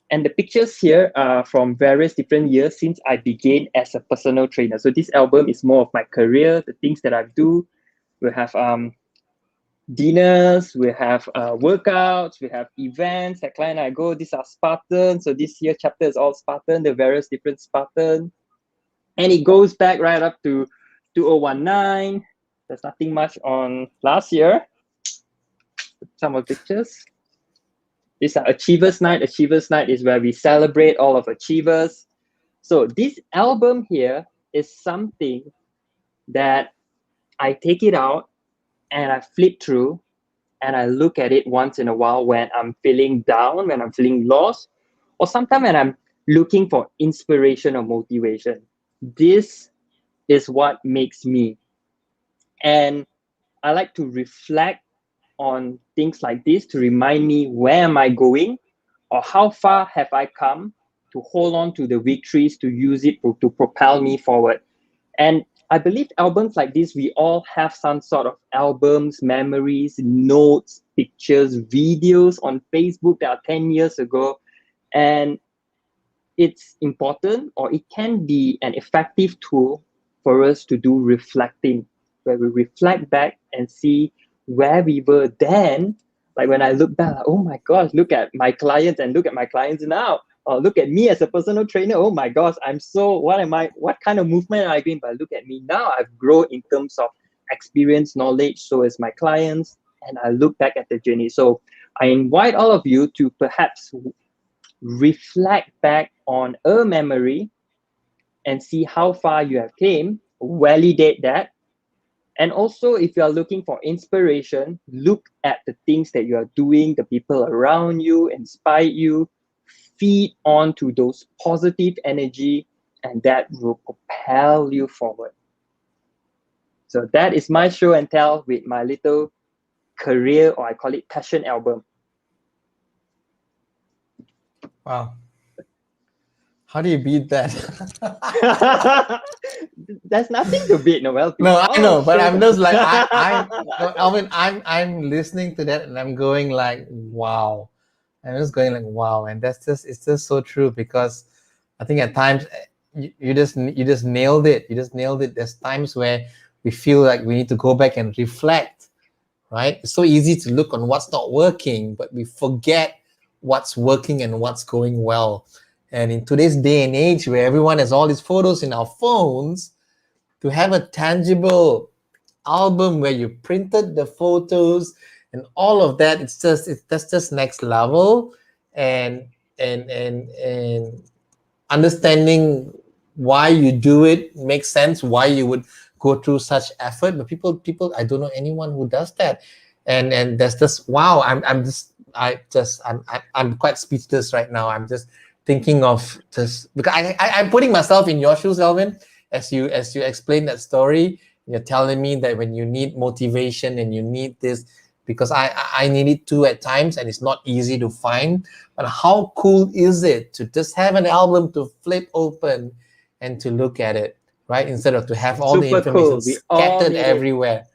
[SPEAKER 1] And the pictures here are from various different years since I began as a personal trainer. So this album is more of my career, the things that I do. We have dinners, we have workouts, we have events that client and I go. These are Spartan. So this year chapter is all Spartan, the various different Spartan. And it goes back right up to 2019. There's nothing much on last year. Some of the pictures. These are Achievers Night. Achievers Night is where we celebrate all of achievers. So this album here is something that I take it out and I flip through and I look at it once in a while when I'm feeling down, when I'm feeling lost, or sometimes when I'm looking for inspiration or motivation. This is what makes me. And I like to reflect on things like this to remind me where am I going or how far have I come to hold on to the victories, to use it to propel me forward. And I believe albums like this, we all have some sort of albums, memories, notes, pictures, videos on Facebook that are 10 years ago. And it's important, or it can be an effective tool for us to do reflecting, where we reflect back and see where we were then. Like when I look back, like, oh my gosh, look at my clients and look at my clients now. Or look at me as a personal trainer. Oh my gosh, what kind of movement am I doing? But look at me now. I've grown in terms of experience, knowledge, so as my clients. And I look back at the journey. So I invite all of you to perhaps reflect back on a memory and see how far you have came, validate that. And also, if you are looking for inspiration, look at the things that you are doing, the people around you, inspire you, feed on to those positive energy, and that will propel you forward. So that is my show and tell with my little career, or I call it passion album.
[SPEAKER 2] Wow. How do you beat that?
[SPEAKER 1] There's nothing to beat, Noel.
[SPEAKER 2] No, I know, but I'm just like Alvin, I'm listening to that and I'm going like, wow. I'm just going like, wow, and it's just so true, because I think at times you just nailed it. You just nailed it. There's times where we feel like we need to go back and reflect, right? It's so easy to look on what's not working, but we forget what's working and what's going well. And in today's day and age, where everyone has all these photos in our phones, to have a tangible album where you printed the photos and all of that, that's just next level. And understanding why you do it makes sense, why you would go through such effort. But people, I don't know anyone who does that. And that's just wow. I'm quite speechless right now. I'm just thinking of just, because I'm putting myself in your shoes, Alvin, as you explain that story. You're telling me that when you need motivation and you need this, because I need it too at times, and it's not easy to find. But how cool is it to just have an album to flip open and to look at it, right? Instead of to have all the information scattered everywhere.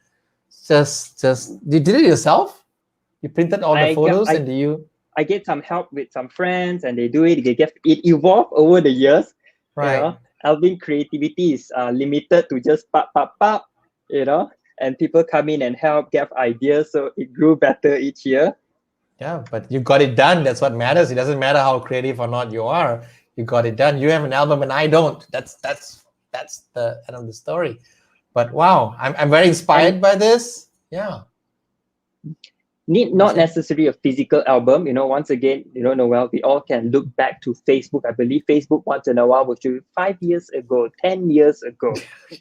[SPEAKER 2] Just you did it yourself? You printed all the photos, and do you?
[SPEAKER 1] I get some help with some friends, and they do it. It evolved over the years.
[SPEAKER 2] Right.
[SPEAKER 1] You know, Alvin creativity is limited to just pop, you know, and people come in and help, give ideas, so it grew better each year.
[SPEAKER 2] Yeah, but you got it done. That's what matters. It doesn't matter how creative or not you are. You got it done. You have an album and I don't. That's the end of the story. But wow, I'm very inspired by this. Yeah.
[SPEAKER 1] Need not necessarily a physical album. You know, once again, you know, Noel, we all can look back to Facebook. I believe Facebook once in a while will show you 5 years ago, 10 years ago.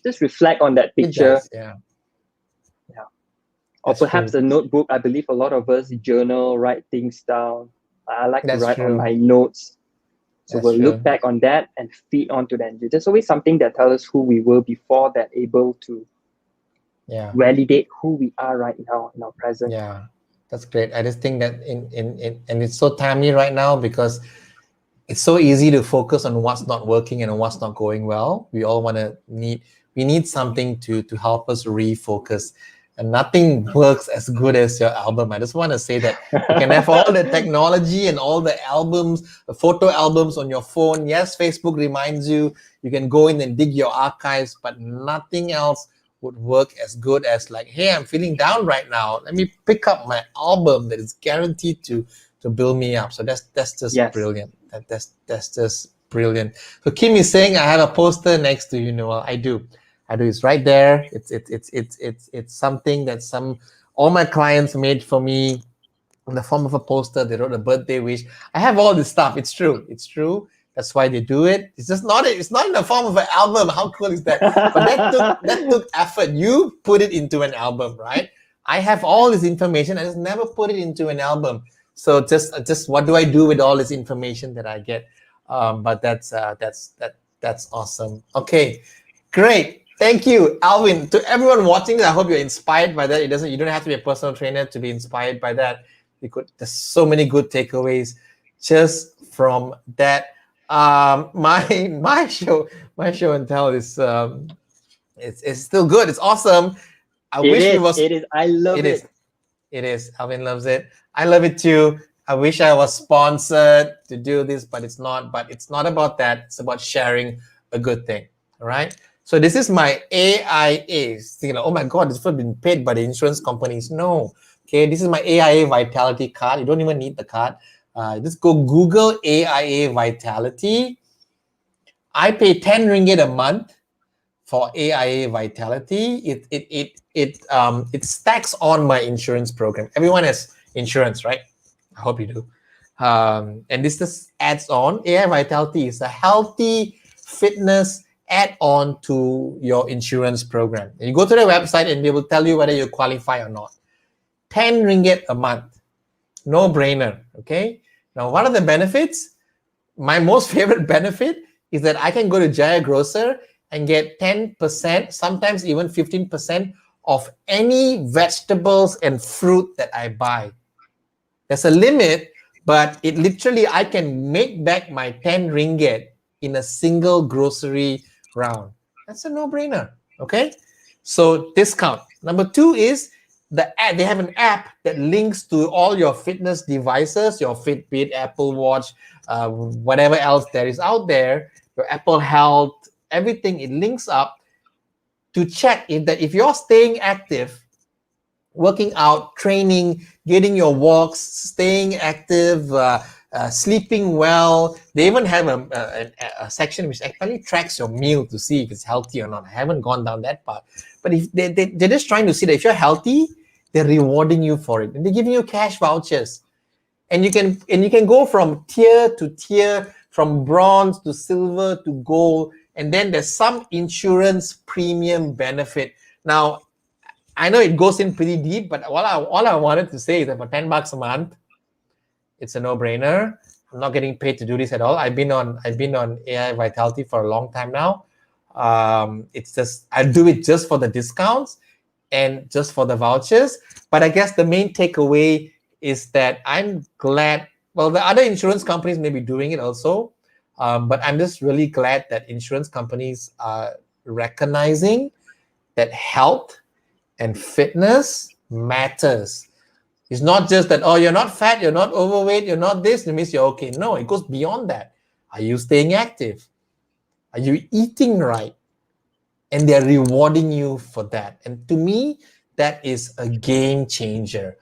[SPEAKER 1] Just reflect on that picture.
[SPEAKER 2] Yeah.
[SPEAKER 1] Or perhaps a notebook. I believe a lot of us journal, write things down. I like to write on my notes. So we'll look back on that and feed onto that. There's always something that tells us who we were before, that able to validate who we are right now in our present.
[SPEAKER 2] Yeah, that's great. I just think that and it's so timely right now, because it's so easy to focus on what's not working and what's not going well. We all we need something to help us refocus. and nothing works as good as your album. I just want to say that you can have all the technology and all the albums, the photo albums on your phone. Yes, Facebook reminds you, you can go in and dig your archives, but nothing else would work as good as like, hey, I'm feeling down right now. Let me pick up my album that is guaranteed to build me up. So that's just
[SPEAKER 1] Yes.
[SPEAKER 2] brilliant. That's just brilliant. So Kim is saying, I have a poster next to you, Noel. I do. It's right there. It's something that all my clients made for me in the form of a poster. They wrote a birthday wish. I have all this stuff. It's true. That's why they do it. It's just not. It's not in the form of an album. How cool is that? But that took effort. You put it into an album, right? I have all this information. I just never put it into an album. So just what do I do with all this information that I get? But that's awesome. Okay, great. Thank you, Alvin. To everyone watching, I hope you're inspired by that. You don't have to be a personal trainer to be inspired by that. There's so many good takeaways just from that. My show and tell is it's still good. It's awesome.
[SPEAKER 1] It is. I love it.
[SPEAKER 2] It is. Alvin loves it. I love it too. I wish I was sponsored to do this, but it's not. But it's not about that. It's about sharing a good thing. All right. So this is my AIA. Oh my God, this has been paid by the insurance companies. No. Okay, this is my AIA Vitality card. You don't even need the card. Just go Google AIA Vitality. I pay 10 ringgit a month for AIA Vitality. It stacks on my insurance program. Everyone has insurance, right? I hope you do. And this just adds on. AIA Vitality is a healthy fitness add-on to your insurance program. And you go to their website and they will tell you whether you qualify or not. 10 ringgit a month. No brainer, okay? Now, what are the benefits? My most favorite benefit is that I can go to Jaya Grocer and get 10%, sometimes even 15% of any vegetables and fruit that I buy. There's a limit, but it literally, I can make back my 10 ringgit in a single grocery round. That's a no-brainer, okay? So discount. Number two is they have an app that links to all your fitness devices, your Fitbit, Apple Watch, whatever else there is out there, your Apple Health, everything. It links up to check if you're staying active, working out, training, getting your walks, staying active, sleeping well. They even have a section which actually tracks your meal to see if it's healthy or not. I haven't gone down that part. But if they're just trying to see that if you're healthy, they're rewarding you for it. And they're giving you cash vouchers. And you can go from tier to tier, from bronze to silver to gold. And then there's some insurance premium benefit. Now, I know it goes in pretty deep, but all I wanted to say is that for $10 a month, it's a no-brainer. I'm not getting paid to do this at all. I've been on AI Vitality for a long time now. It's just I do it just for the discounts and just for the vouchers. But I guess the main takeaway is that I'm glad. Well, the other insurance companies may be doing it also, but I'm just really glad that insurance companies are recognizing that health and fitness matters. It's not just that, oh, you're not fat, you're not overweight, you're not this, it means you're okay. No, it goes beyond that. Are you staying active? Are you eating right? And they're rewarding you for that. And to me, that is a game changer.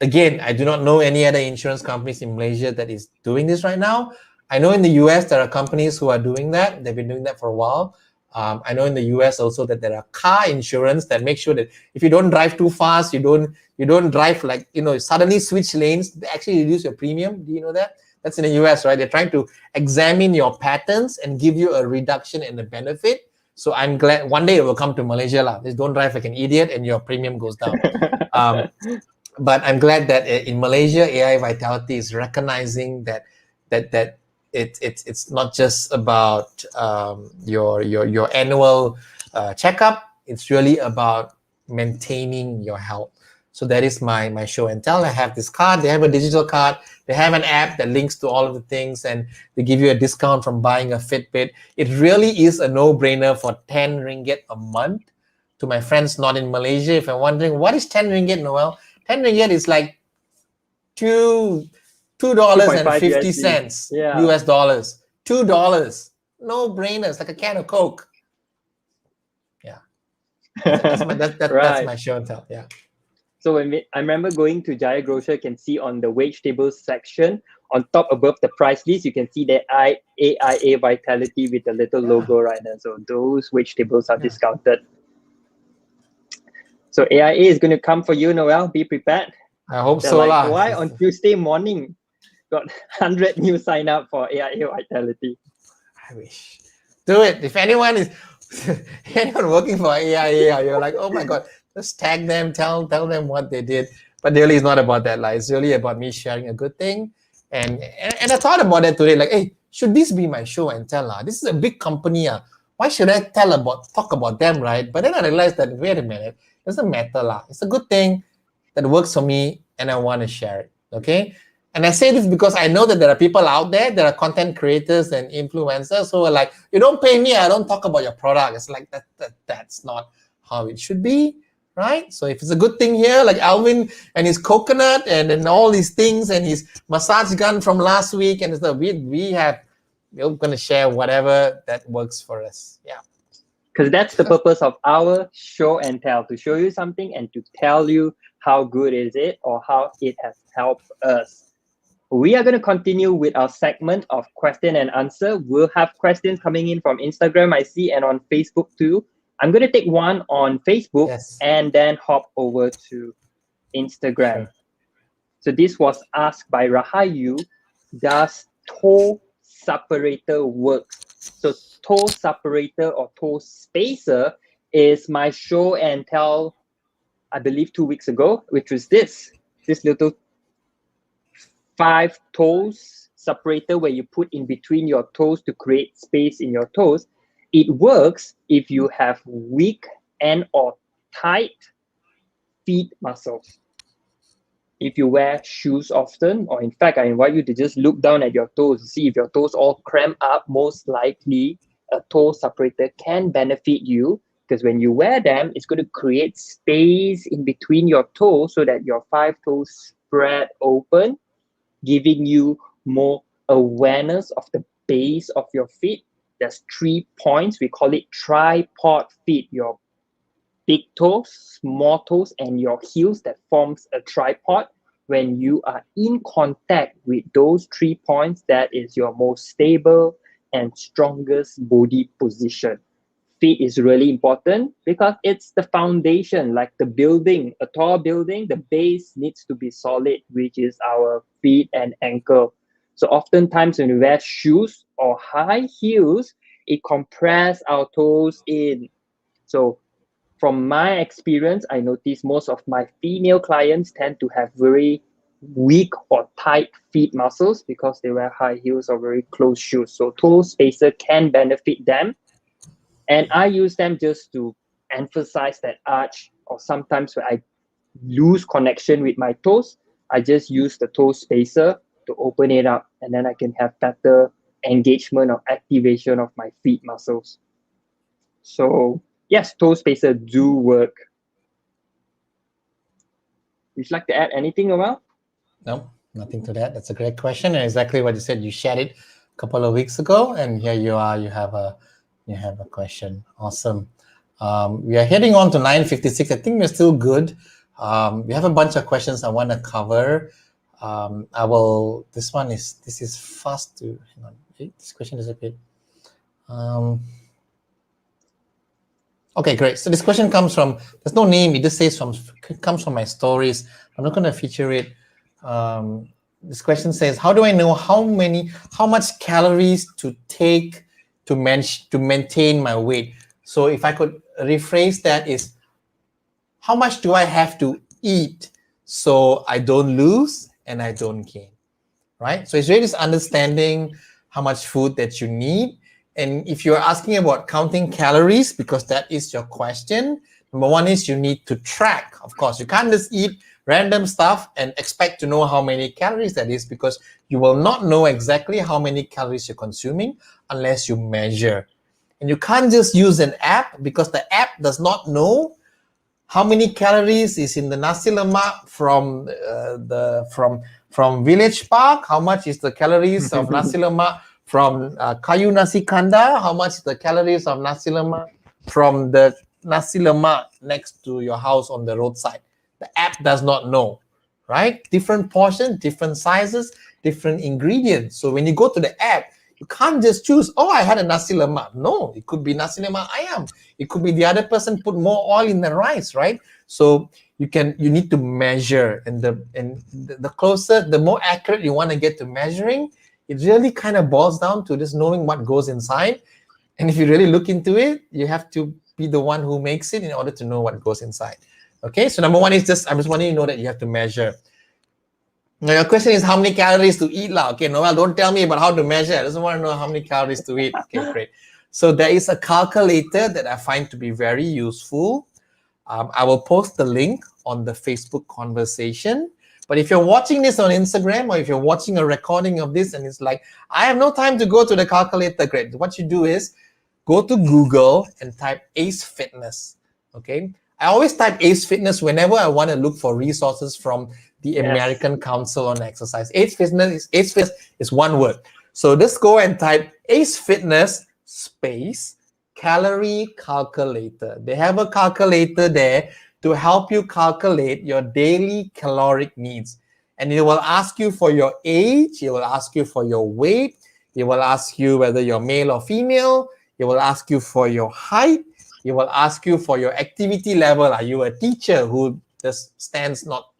[SPEAKER 2] Again, I do not know any other insurance companies in Malaysia that is doing this right now. I know in the US, there are companies who are doing that. They've been doing that for a while. I know in the US also that there are car insurance that make sure that if you don't drive too fast, you don't drive like, suddenly switch lanes, they actually reduce your premium. Do you know that? That's in the US, right? They're trying to examine your patterns and give you a reduction in the benefit. So I'm glad one day it will come to Malaysia. Just don't drive like an idiot and your premium goes down. But I'm glad that in Malaysia, AI Vitality is recognizing that it's not just about your annual checkup. It's really about maintaining your health. So that is my show and tell. I have this card. They have a digital card. They have an app that links to all of the things, and they give you a discount from buying a Fitbit. It really is a no-brainer for 10 ringgit a month to my friends not in Malaysia, if I'm wondering what is 10 ringgit, Noel? 10 ringgit is like $2.50
[SPEAKER 1] USD. Yeah.
[SPEAKER 2] US dollars. $2. No brainers, like a can of Coke. Yeah. That's
[SPEAKER 1] Right.
[SPEAKER 2] my show and tell. Yeah.
[SPEAKER 1] So I remember going to Jaya Grocer, you can see on the wage tables section, on top above the price list, you can see the AIA Vitality with the little logo right there. So those wage tables are discounted. So AIA is going to come for you, Noel. Be prepared.
[SPEAKER 2] I hope
[SPEAKER 1] They're
[SPEAKER 2] so
[SPEAKER 1] like,
[SPEAKER 2] lah.
[SPEAKER 1] why on Tuesday morning got 100 new sign up for AIA Vitality?
[SPEAKER 2] I wish. Do it. If anyone is anyone working for AIA, you're like, oh my God, just tag them, tell them what they did. But really, it's not about that. Like, it's really about me sharing a good thing. And I thought about that today. Like, hey, should this be my show and tell? This is a big company. Why should I talk about them, right? But then I realized that, wait a minute, it doesn't matter. It's a good thing that works for me and I want to share it. Okay. And I say this because I know that there are people out there, there are content creators and influencers who are like, you don't pay me, I don't talk about your product. It's like that's not how it should be, right? So if it's a good thing here, like Alvin and his coconut and all these things and his massage gun from last week and stuff, we're going to share whatever that works for us. Yeah.
[SPEAKER 1] Because that's the purpose of our show and tell, to show you something and to tell you how good is it or how it has helped us. We are going to continue with our segment of question and answer. We'll have questions coming in from Instagram, I see, and on Facebook too. I'm going to take one on Facebook and then hop over to Instagram. Sure. So this was asked by Rahayu, does toe separator work? So toe separator or toe spacer is my show and tell, I believe 2 weeks ago, which was this little 5 toes separator where you put in between your toes to create space in your toes. It works if you have weak and or tight feet muscles. If you wear shoes often, or in fact, I invite you to just look down at your toes to see if your toes all cramp up. Most likely, a toe separator can benefit you because when you wear them, it's going to create space in between your toes so that your 5 toes spread open, giving you more awareness of the base of your feet. There's 3 points. We call it tripod feet. Your big toes, small toes, and your heels that forms a tripod. When you are in contact with those 3 points, that is your most stable and strongest body position. Feet is really important because it's the foundation, like the building, a tall building, the base needs to be solid, which is our feet and ankle. So oftentimes when we wear shoes or high heels, it compresses our toes in. So from my experience, I notice most of my female clients tend to have very weak or tight feet muscles because they wear high heels or very close shoes. So toe spacer can benefit them. And I use them just to emphasize that arch, or sometimes when I lose connection with my toes, I just use the toe spacer to open it up, and then I can have better engagement or activation of my feet muscles. So yes, toe spacer do work. Would you like to add anything, Noel?
[SPEAKER 2] No, nothing to that. That's a great question, and exactly what you said. You shared it a couple of weeks ago, and here you are. You have a question. Awesome. We are heading on to 9:56. I think we're still good. We have a bunch of questions I want to cover. This is fast to hang on. This question disappeared. Okay, great. So this question comes from, there's no name, it just says comes from my stories. I'm not going to feature it. This question says, how do I know how much calories to take to maintain my weight? So if I could rephrase that, is how much do I have to eat so I don't lose and I don't gain, right? So it's really just understanding how much food that you need. And if you're asking about counting calories, because that is your question, number one is you need to track. Of course, you can't just eat random stuff and expect to know how many calories that is, because you will not know exactly how many calories you're consuming unless you measure. And you can't just use an app because the app does not know how many calories is in the nasi lemak from Village Park, how much is the calories of nasi lemak from Kayu Nasi Kanda, how much is the calories of nasi lemak from the nasi lemak next to your house on the roadside. The app does not know, right? Different portions, different sizes, different ingredients. So when you go to the app, you can't just choose, oh, I had a nasi lemak. No, it could be nasi lemak ayam. It could be the other person put more oil in the rice, right? So you need to measure, and the closer, the more accurate you want to get to measuring, it really kind of boils down to just knowing what goes inside. And if you really look into it, you have to be the one who makes it in order to know what goes inside. Okay, so number one is I'm just wanting you to know that you have to measure. Now your question is how many calories to eat lah. Okay, Noel, don't tell me about how to measure. I just want to know how many calories to eat. Okay, great. So there is a calculator that I find to be very useful. I will post the link on the Facebook conversation. But if you're watching this on Instagram, or if you're watching a recording of this and it's like, I have no time to go to the calculator, great. What you do is go to Google and type ACE Fitness. Okay, I always type ACE Fitness whenever I want to look for resources from the American Council on Exercise. ACE Fitness is one word. So just go and type ACE Fitness space calorie calculator. They have a calculator there to help you calculate your daily caloric needs. And it will ask you for your age, it will ask you for your weight, it will ask you whether you're male or female, it will ask you for your height, it will ask you for your activity level. Are you a teacher who just stands not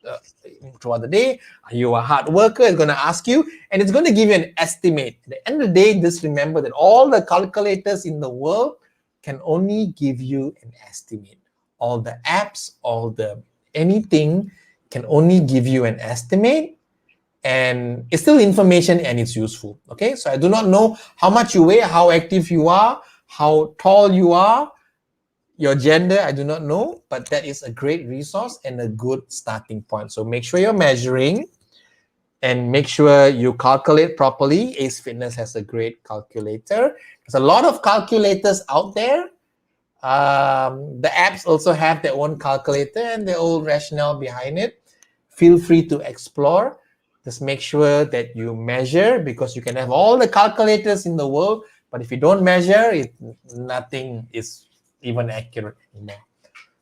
[SPEAKER 2] throughout the day? Are you a hard worker? It's going to ask you, and it's going to give you an estimate. At the end of the day, just remember that all the calculators in the world can only give you an estimate. All the apps, anything can only give you an estimate, and it's still information and it's useful. Okay, so I do not know how much you weigh, how active you are, how tall you are, your gender, I do not know, but that is a great resource and a good starting point. So make sure you're measuring and make sure you calculate properly. ACE Fitness has a great calculator. There's a lot of calculators out there. The apps also have their own calculator and their own rationale behind it. Feel free to explore. Just make sure that you measure, because you can have all the calculators in the world, but if you don't measure, nothing is even accurate anymore.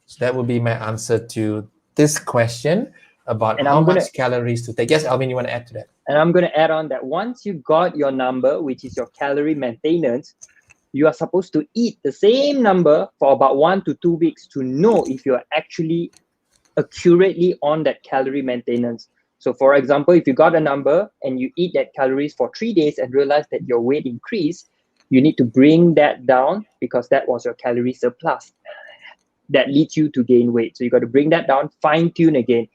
[SPEAKER 2] So that would be my answer to this question about how much calories to take. Yes, Alvin, you want to add to that?
[SPEAKER 1] And I'm going to add on that once you got your number, which is your calorie maintenance, you are supposed to eat the same number for about 1 to 2 weeks to know if you're actually accurately on that calorie maintenance. So for example, if you got a number and you eat that calories for 3 days and realize that your weight increased, you need to bring that down, because that was your calorie surplus that leads you to gain weight. So you got to bring that down, fine tune again.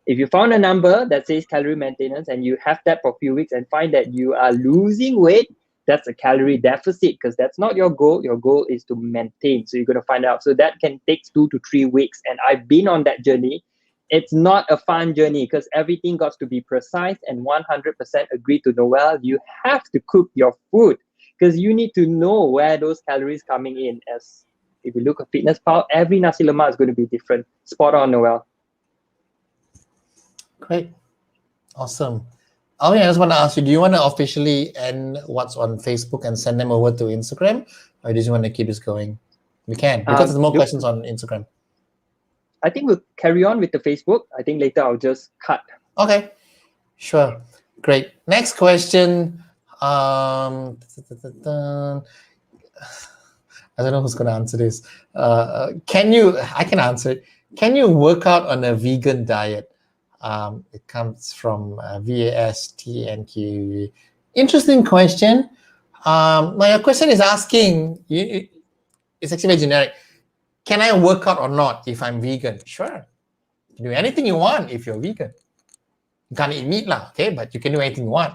[SPEAKER 1] If you found a number that says calorie maintenance and you have that for a few weeks and find that you are losing weight, that's a calorie deficit, because that's not your goal. Your goal is to maintain. So you're going to find out. So that can take 2 to 3 weeks. And I've been on that journey. It's not a fun journey, because everything got to be precise, and 100% agree to Noel. You have to cook your food, because you need to know where those calories coming in. As if you look at Fitness Pal, every nasi lemak is going to be different. Spot on, Noel.
[SPEAKER 2] Great. Awesome. I just want to ask you, do you want to officially end what's on Facebook and send them over to Instagram? Or do you want to keep this going? We can, because there's more questions on Instagram.
[SPEAKER 1] I think we'll carry on with the Facebook. I think later I'll just cut.
[SPEAKER 2] Okay, sure. Great. Next question. I don't know who's going to answer this. I can answer it. Can you work out on a vegan diet? It comes from VASTNQ. Interesting question. Now your question is asking, it's actually very generic. Can I work out or not if I'm vegan? Sure. You can do anything you want if you're vegan. You can't eat meat lah, okay? But you can do anything you want.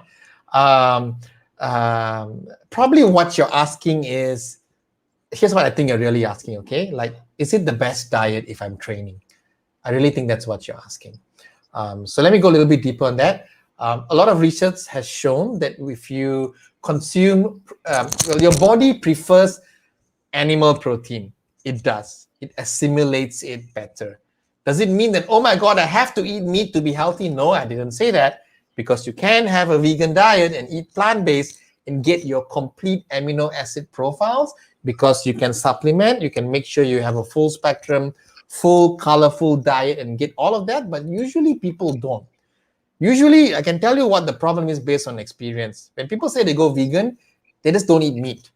[SPEAKER 2] Probably what you're asking is, here's what I think you're really asking, okay? Like, is it the best diet if I'm training? I really think that's what you're asking. So let me go a little bit deeper on that. A lot of research has shown that if you consume, your body prefers animal protein. It does. It assimilates it better. Does it mean that, oh my God, I have to eat meat to be healthy? No, I didn't say that, because you can have a vegan diet and eat plant-based and get your complete amino acid profiles, because you can supplement, you can make sure you have a full spectrum, full colorful diet and get all of that. But usually people don't. Usually, I can tell you what the problem is based on experience. When people say they go vegan, they just don't eat meat.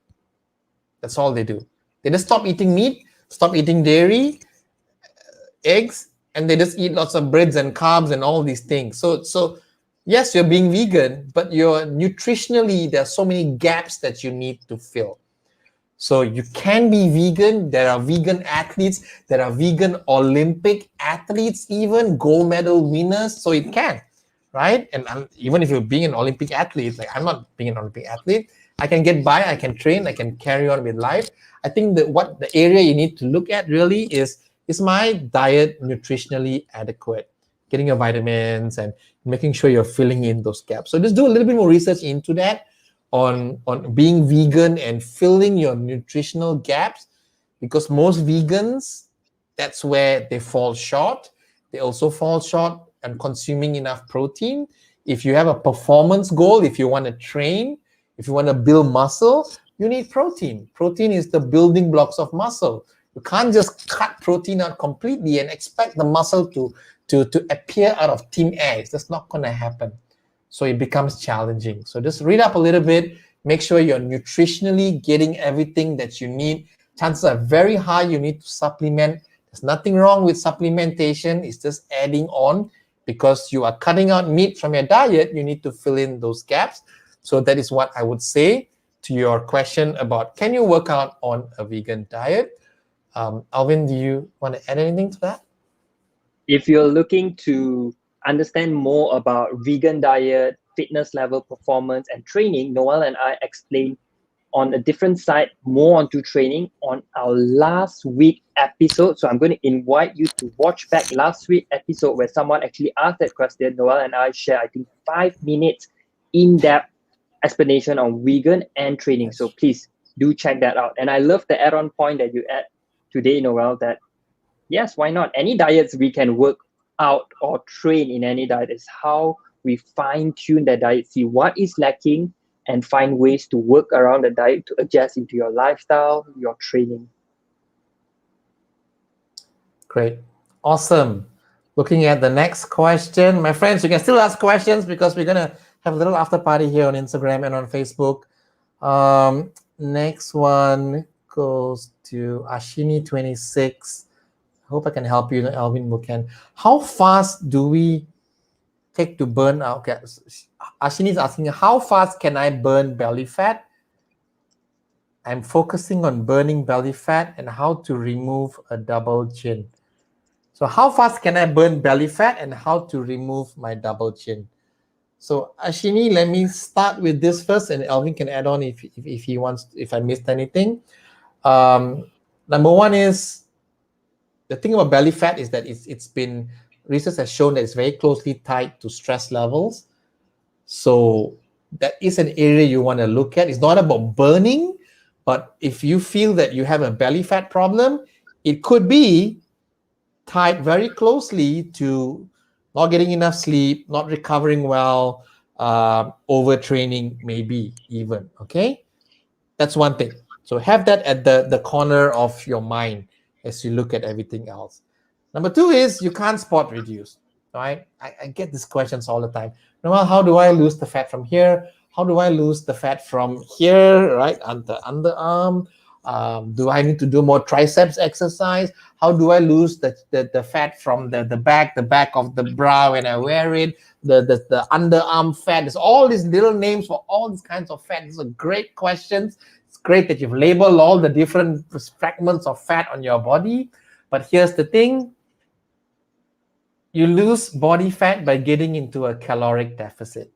[SPEAKER 2] That's all they do. They just stop eating meat, stop eating dairy, eggs, and they just eat lots of breads and carbs and all these things. So yes, you're being vegan, but you're nutritionally, there are so many gaps that you need to fill. So you can be vegan. There are vegan athletes. There are vegan Olympic athletes, even gold medal winners. So it can, right? And even if you're being an Olympic athlete, like I'm not being an Olympic athlete, I can get by, I can train, I can carry on with life. I think that what the area you need to look at really is my diet nutritionally adequate? Getting your vitamins and making sure you're filling in those gaps. So just do a little bit more research into that, on being vegan and filling your nutritional gaps, because most vegans, that's where they fall short. They also fall short on consuming enough protein. If you have a performance goal, if you want to train, if you want to build muscle, you need protein. Protein is the building blocks of muscle. You can't just cut protein out completely and expect the muscle to appear out of thin air. That's not going to happen. So it becomes challenging. So just read up a little bit. Make sure you're nutritionally getting everything that you need. Chances are very high you need to supplement. There's nothing wrong with supplementation. It's just adding on, because you are cutting out meat from your diet. You need to fill in those gaps. So that is what I would say to your question about, can you work out on a vegan diet? Alvin, do you want to add anything to that?
[SPEAKER 1] If you're looking to understand more about vegan diet, fitness level performance, and training, Noel and I explain on a different side more onto training on our last week episode. So I'm going to invite you to watch back last week episode where someone actually asked that question. Noel and I share, I think, 5 minutes in-depth explanation on vegan and training. So please do check that out. And I love the add-on point that you add today, Noel, that yes, why not? Any diets we can work out or train in any diet. Is how we fine-tune the diet, see what is lacking, and find ways to work around the diet to adjust into your lifestyle, your training.
[SPEAKER 2] Great. Awesome. Looking at the next question. My friends, you can still ask questions, because we're going to have a little after party here on Instagram and on Facebook. Next one goes to Ashini26. Hope I can help you, Alvin Mukan. How fast do we take to burn out? Okay. Ashini is asking, how fast can I burn belly fat? I'm focusing on burning belly fat and how to remove a double chin. So how fast can I burn belly fat and how to remove my double chin? So Ashini, let me start with this first, and Alvin can add on if he wants, if I missed anything. Number one is, the thing about belly fat is that it's been, research has shown that it's very closely tied to stress levels. So that is an area you want to look at. It's not about burning, but if you feel that you have a belly fat problem, it could be tied very closely to not getting enough sleep, not recovering well, overtraining maybe even, okay? That's one thing. So have that at the corner of your mind as you look at everything else. Number two is, you can't spot reduce, right? I get these questions all the time. Noel, how do I lose the fat from here? How do I lose the fat from here, right? Underarm. Do I need to do more triceps exercise? How do I lose the fat from the back of the bra when I wear it? The underarm fat. There's all these little names for all these kinds of fat. These are great questions. It's great that you've labeled all the different fragments of fat on your body. But here's the thing. You lose body fat by getting into a caloric deficit.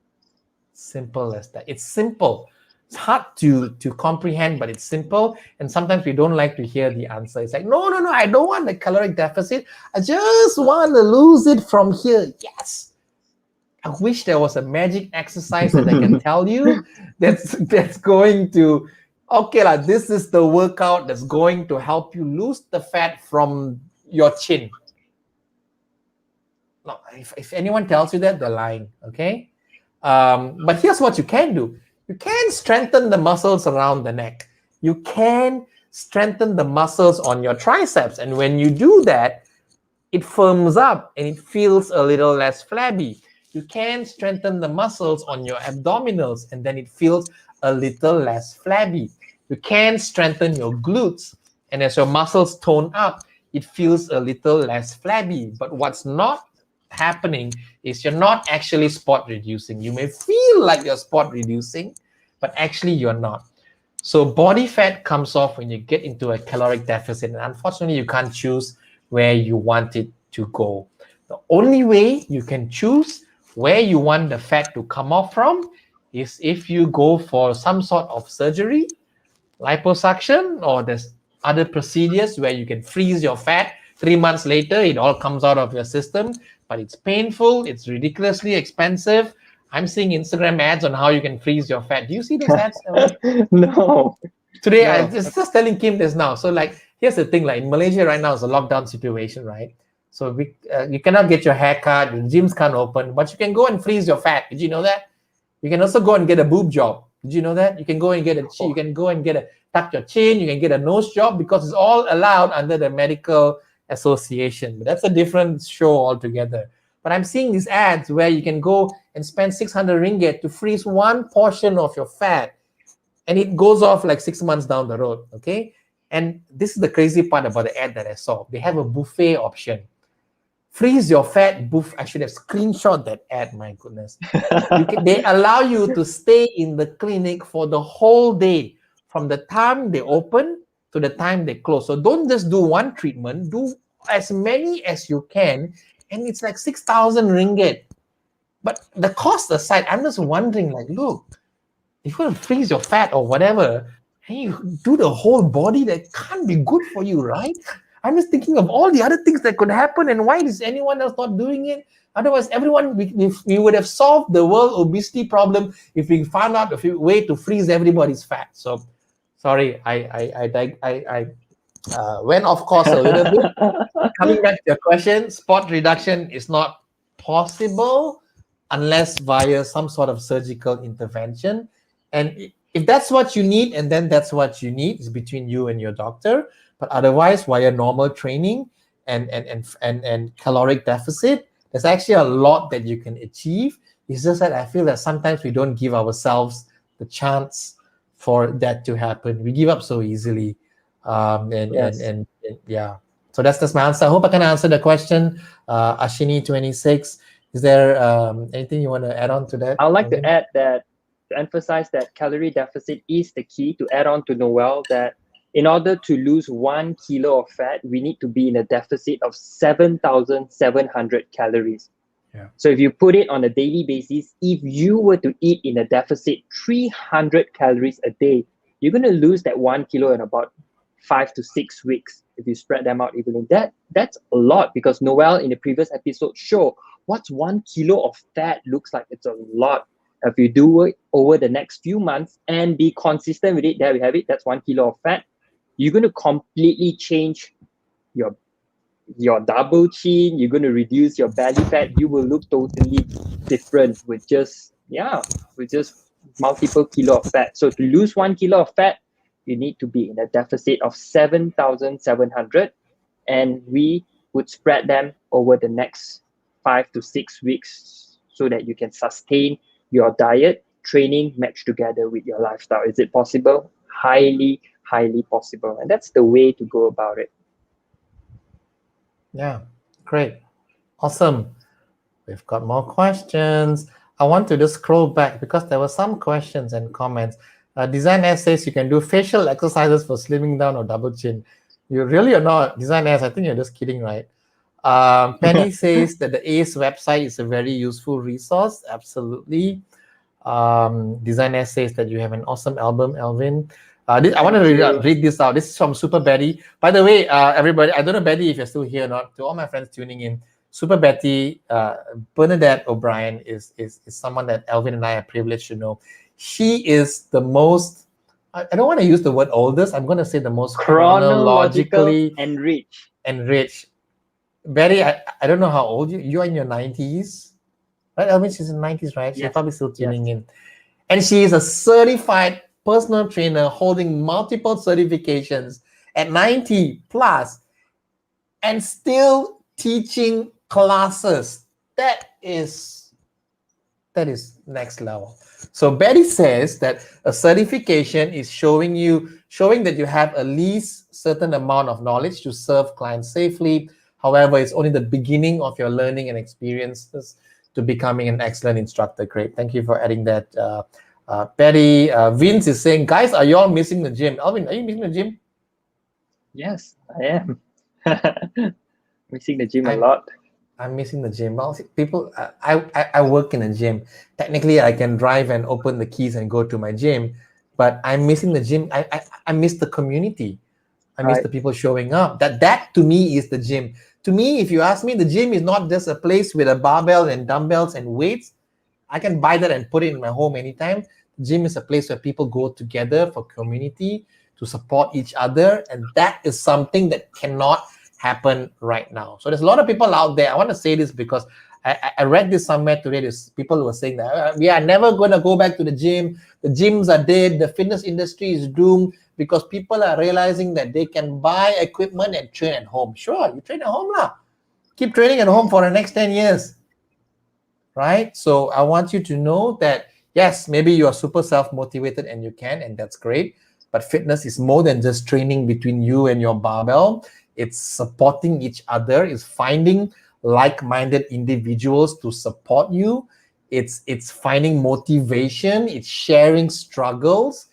[SPEAKER 2] Simple as that. It's simple. It's hard to comprehend, but it's simple. And sometimes we don't like to hear the answer. It's like, no, I don't want the caloric deficit. I just want to lose it from here. Yes. I wish there was a magic exercise that I can tell you that's going to Okay, this is the workout that's going to help you lose the fat from your chin. No, if anyone tells you that, they're lying, okay? But here's what you can do. You can strengthen the muscles around the neck. You can strengthen the muscles on your triceps. And when you do that, it firms up and it feels a little less flabby. You can strengthen the muscles on your abdominals and then it feels a little less flabby. You can strengthen your glutes, and as your muscles tone up, it feels a little less flabby. But what's not happening is you're not actually spot reducing. You may feel like you're spot reducing, but actually you're not. So body fat comes off when you get into a caloric deficit, and unfortunately you can't choose where you want it to go. The only way you can choose where you want the fat to come off from is if you go for some sort of surgery, liposuction, or there's other procedures where you can freeze your fat. 3 months later, it all comes out of your system, but it's painful, it's ridiculously expensive. I'm seeing Instagram ads on how you can freeze your fat. Do you see those ads?
[SPEAKER 1] No.
[SPEAKER 2] Today, I
[SPEAKER 1] No.
[SPEAKER 2] just telling Kim this now. So, here's the thing: in Malaysia right now, it's a lockdown situation, right? So you cannot get your hair cut, the gyms can't open, but you can go and freeze your fat. Did you know that? You can also go and get a boob job. Did you know that? You can go and get you can go and get a tuck your chin. You can get a nose job because it's all allowed under the medical association. But that's a different show altogether. But I'm seeing these ads where you can go and spend 600 ringgit to freeze one portion of your fat, and it goes off like 6 months down the road. Okay, and this is the crazy part about the ad that I saw. They have a buffet option. Freeze your fat buff. I should have screenshot that ad. My goodness. They allow you to stay in the clinic for the whole day, from the time they open to the time they close. So don't just do one treatment, do as many as you can, and it's like 6,000 ringgit. But the cost aside, I'm just wondering, look, if you want to freeze your fat or whatever, and you do the whole body, that can't be good for you, right? I'm just thinking of all the other things that could happen, and why is anyone else not doing it? Otherwise, we would have solved the world obesity problem if we found out a way to freeze everybody's fat. So, sorry, I went off course a little bit. Coming back to your question, spot reduction is not possible unless via some sort of surgical intervention. And if that's what you need, and then that's what you need, is between you and your doctor. But otherwise, via normal training and caloric deficit, there's actually a lot that you can achieve. It's just that I feel that sometimes we don't give ourselves the chance for that to happen. We give up so easily.
[SPEAKER 1] Yes.
[SPEAKER 2] And yeah. So that's my answer. I hope I can answer the question. Ashini26, is there anything you want to add on to that?
[SPEAKER 1] I'd like to add that, to emphasize that calorie deficit is the key. To add on to Noel, that in order to lose 1 kilo of fat, we need to be in a deficit of 7,700 calories.
[SPEAKER 2] Yeah.
[SPEAKER 1] So if you put it on a daily basis, if you were to eat in a deficit 300 calories a day, you're going to lose that 1 kilo in about 5 to 6 weeks. If you spread them out evenly, that's a lot, because Noel in the previous episode showed what's 1 kilo of fat looks like. It's a lot. If you do it over the next few months and be consistent with it, there we have it. That's 1 kilo of fat. You're going to completely change your double chin. You're going to reduce your belly fat. You will look totally different with just multiple kilo of fat. So to lose 1 kilo of fat, you need to be in a deficit of 7,700, and we would spread them over the next 5 to 6 weeks so that you can sustain your diet, training matched together with your lifestyle. Is it possible? Highly, highly possible. And that's the way to go about it.
[SPEAKER 2] Yeah, great. Awesome. We've got more questions. I want to just scroll back because there were some questions and comments. Design S says you can do facial exercises for slimming down or double chin. You really are not. Design S, I think you're just kidding, right? Penny says that the ACE website is a very useful resource. Absolutely. Design S says that you have an awesome album, Elvin. I want to read this out. This is from Super Betty. By the way, everybody, I don't know, Betty, if you're still here or not. To all my friends tuning in, Super Betty, Bernadette O'Brien is someone that Elvin and I are privileged to know. She is the most I don't want to use the word oldest. I'm going to say the most
[SPEAKER 1] Chronological
[SPEAKER 2] chronologically
[SPEAKER 1] enrich.
[SPEAKER 2] enriched. Betty, I don't know how old you are in your 90s, right? I mean, she's in 90s, right? She's
[SPEAKER 1] Yes,
[SPEAKER 2] probably still
[SPEAKER 1] yes.
[SPEAKER 2] tuning in. And she is a certified personal trainer holding multiple certifications at 90 plus and still teaching classes. That is next level. So Betty says that a certification is showing that you have at least certain amount of knowledge to serve clients safely. However, it's only the beginning of your learning and experiences to becoming an excellent instructor. Great. Thank you for adding that, Betty. Vince is saying, guys, are you all missing the gym? Alvin, are you missing the gym?
[SPEAKER 1] Yes, I am. Missing the gym a
[SPEAKER 2] I'm
[SPEAKER 1] lot.
[SPEAKER 2] I'm missing the gym. Well, see, people, I work in a gym. Technically, I can drive and open the keys and go to my gym, but I'm missing the gym. I miss the community. I miss
[SPEAKER 1] Right.
[SPEAKER 2] the people showing up. That to me is the gym. To me, if you ask me, the gym is not just a place with a barbell and dumbbells and weights. I can buy that and put it in my home anytime. Gym is a place where people go together for community to support each other, and that is something that cannot happen right now. So there's a lot of people out there. I want to say this because I read this somewhere today. There's people who were saying that we are never going to go back to the gym. The gyms are dead. The fitness industry is doomed because people are realizing that they can buy equipment and train at home. Sure, you train at home lah. Keep training at home for the next 10 years. Right? So I want you to know that, yes, maybe you are super self-motivated and you can, and that's great. But fitness is more than just training between you and your barbell. It's supporting each other. It's finding like-minded individuals to support you. It's finding motivation. It's sharing struggles.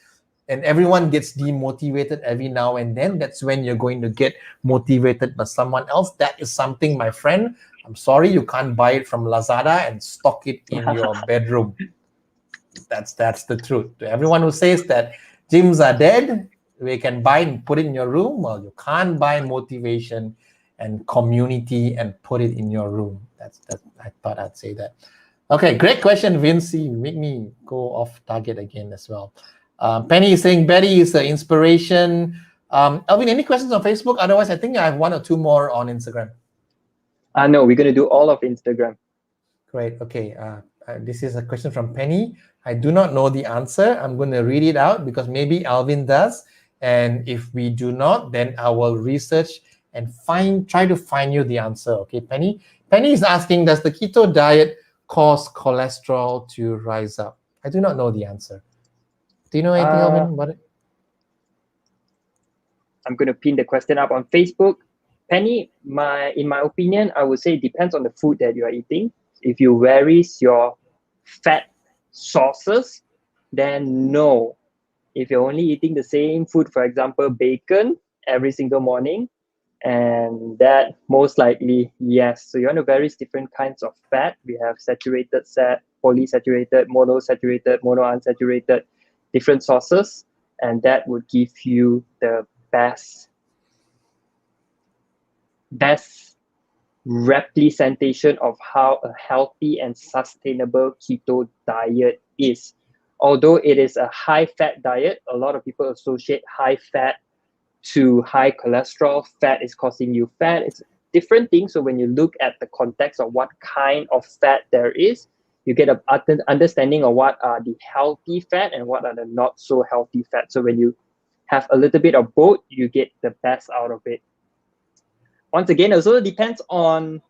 [SPEAKER 2] And everyone gets demotivated every now and then. That's when you're going to get motivated by someone else. That is something, my friend, I'm sorry, you can't buy it from Lazada and stock it in your bedroom. That's the truth. To everyone who says that gyms are dead, we can buy and put it in your room. Well, you can't buy motivation and community and put it in your room. That's that. I thought I'd say that. Okay, great question, Vince. You make me go off target again as well. Penny is saying Betty is an inspiration. Alvin, any questions on Facebook? Otherwise, I think I have one or two more on Instagram.
[SPEAKER 1] No, we're gonna do all of Instagram.
[SPEAKER 2] Great. Okay. This is a question from Penny. I do not know the answer. I'm going to read it out because maybe Alvin does. And if we do not, then I will research and try to find you the answer. Okay, Penny? Penny is asking, does the keto diet cause cholesterol to rise up? I do not know the answer. Do you know anything, Alvin, about it?
[SPEAKER 1] I'm gonna pin the question up on Facebook. Penny, in my opinion, I would say it depends on the food that you are eating. If you varies your fat sources, then no. If you're only eating the same food, for example, bacon every single morning, and that most likely, yes. So you want to vary different kinds of fat. We have saturated fat, polysaturated, monounsaturated, different sources, and that would give you the best representation of how a healthy and sustainable keto diet is. Although it is a high fat diet, a lot of people associate high fat to high cholesterol. Fat is causing you fat. It's different things. So when you look at the context of what kind of fat there is, you get an understanding of what are the healthy fat and what are the not so healthy fat. So when you have a little bit of both, you get the best out of it. Once again, it also depends on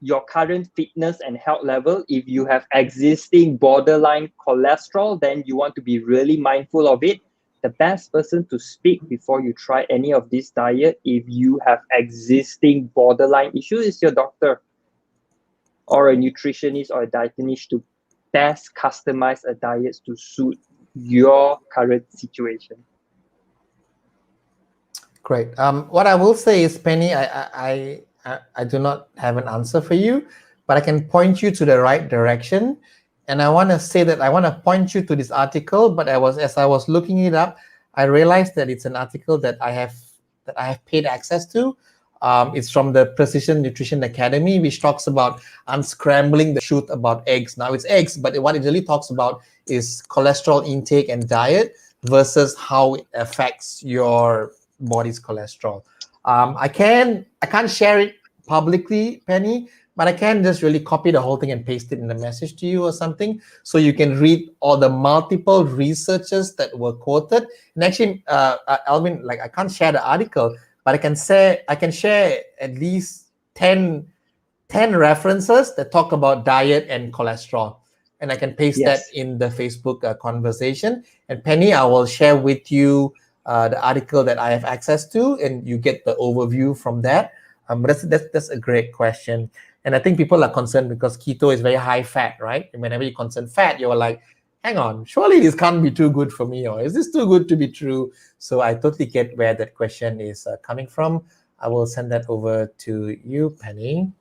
[SPEAKER 1] your current fitness and health level. If you have existing borderline cholesterol, then you want to be really mindful of it. The best person to speak before you try any of this diet, if you have existing borderline issue, is your doctor or a nutritionist or a dietitian to best customize a diet to suit your current situation.
[SPEAKER 2] Great. What I will say is, Penny, I do not have an answer for you, but I can point you to the right direction. And I want to say that I want to point you to this article. But as I was looking it up, I realized that it's an article that I have paid access to. It's from the Precision Nutrition Academy, which talks about unscrambling the truth about eggs. Now it's eggs, but what it really talks about is cholesterol intake and diet. versus how it affects your body's cholesterol. I can't share it publicly, Penny, but I can just really copy the whole thing and paste it in a message to you or something, so you can read all the multiple researchers that were quoted. And actually, Alvin, like I can't share the article, but I can share at least 10 references that talk about diet and cholesterol, and I can paste that
[SPEAKER 1] Yes.
[SPEAKER 2] in the Facebook conversation. And Penny, I will share with you the article that I have access to, and you get the overview from that. That's a great question, and I think people are concerned because keto is very high fat, right? And whenever you concern fat, you're like, hang on, surely this can't be too good for me, or is this too good to be true? So I totally get where that question is coming from. I will send that over to you, Penny.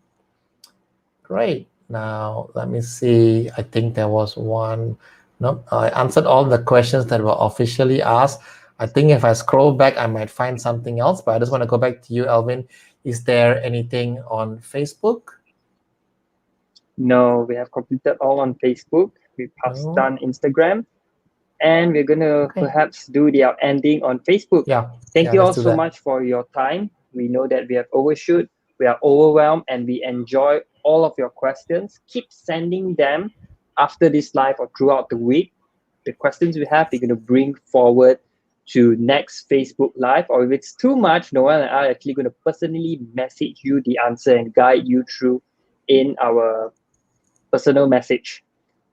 [SPEAKER 2] Great. Now, let me see. I think there was one. No, I answered all the questions that were officially asked. I think if I scroll back, I might find something else, but I just want to go back to you, Alvin. Is there anything on Facebook?
[SPEAKER 1] No, we have completed all on Facebook. We passed
[SPEAKER 2] No?
[SPEAKER 1] done Instagram, and we're gonna
[SPEAKER 2] Okay.
[SPEAKER 1] perhaps do the ending on Facebook.
[SPEAKER 2] Yeah.
[SPEAKER 1] Thank
[SPEAKER 2] Yeah,
[SPEAKER 1] you
[SPEAKER 2] let's
[SPEAKER 1] all
[SPEAKER 2] do
[SPEAKER 1] so
[SPEAKER 2] that.
[SPEAKER 1] much for your time. We know that we have overshoot, we are overwhelmed, and we enjoy all of your questions. Keep sending them after this live or throughout the week. The questions we have, we're gonna bring forward to next Facebook Live. Or if it's too much, Noel and I are actually gonna personally message you the answer and guide you through in our personal message.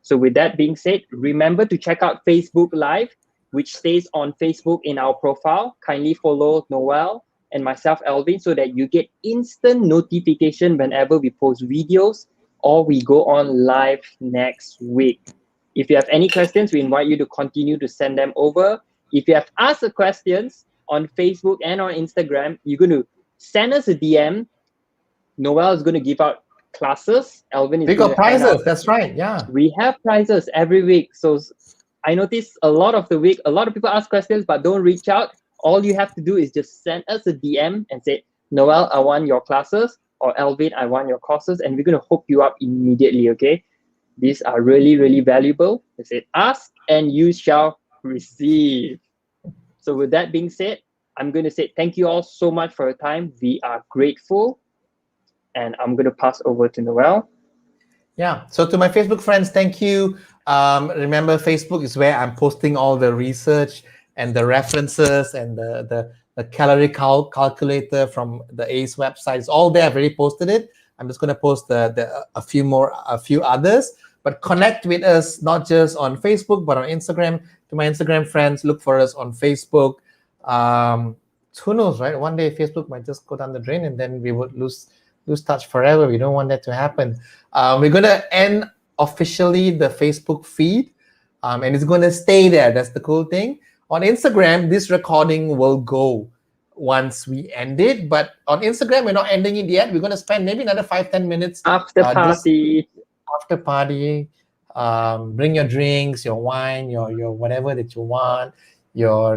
[SPEAKER 1] So, with that being said, remember to check out Facebook Live, which stays on Facebook in our profile. Kindly follow Noel and myself, Alvin, so that you get instant notification whenever we post videos or we go on live next week. If you have any questions, we invite you to continue to send them over. If you have asked the questions on Facebook and on Instagram, you're going to send us a DM. Noel is going to give out classes. Alvin is
[SPEAKER 2] We
[SPEAKER 1] going
[SPEAKER 2] got
[SPEAKER 1] to hand out.
[SPEAKER 2] prizes. That's right. Yeah.
[SPEAKER 1] We have prizes every week. So I notice a lot of the week, a lot of people ask questions but don't reach out. All you have to do is just send us a DM and say, Noel, I want your classes, or Alvin, I want your courses, and we're going to hook you up immediately, okay? These are really, really valuable. They said, ask and you shall receive. So with that being said, I'm going to say thank you all so much for your time. We are grateful. And I'm going to pass over to Noel.
[SPEAKER 2] Yeah. So to my Facebook friends, thank you. Remember, Facebook is where I'm posting all the research and the references and the calorie calculator from the ACE website. It's all there. I've already posted it. I'm just going to post a few others. But connect with us not just on Facebook but on Instagram. To my Instagram friends, look for us on Facebook. Who knows, right? One day Facebook might just go down the drain, and then we would lose touch forever. We don't want that to happen. We're going to end officially the Facebook feed, and it's going to stay there. That's the cool thing. On Instagram, this recording will go once we end it, but on Instagram, we're not ending it yet. We're going to spend maybe another 5-10 minutes
[SPEAKER 1] After
[SPEAKER 2] just
[SPEAKER 1] party.
[SPEAKER 2] after party. Bring your drinks, your wine, your whatever that you want, your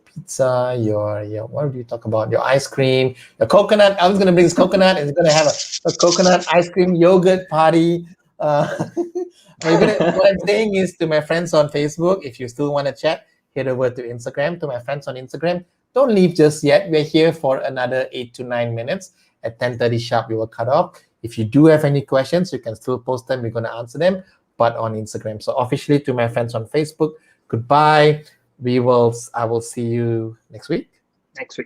[SPEAKER 2] pizza, your what do you talk about? Your ice cream, your coconut. I was gonna bring this coconut, and it's gonna have a coconut ice cream yogurt party. What I'm saying is, to my friends on Facebook, if you still want to chat, head over to Instagram. To my friends on Instagram, don't leave just yet. We're here for another 8 to 9 minutes. At 10:30 sharp, we will cut off. If you do have any questions, you can still post them. We're going to answer them, but on Instagram. So officially, to my friends on Facebook, goodbye. I will see you next week.
[SPEAKER 1] Next week.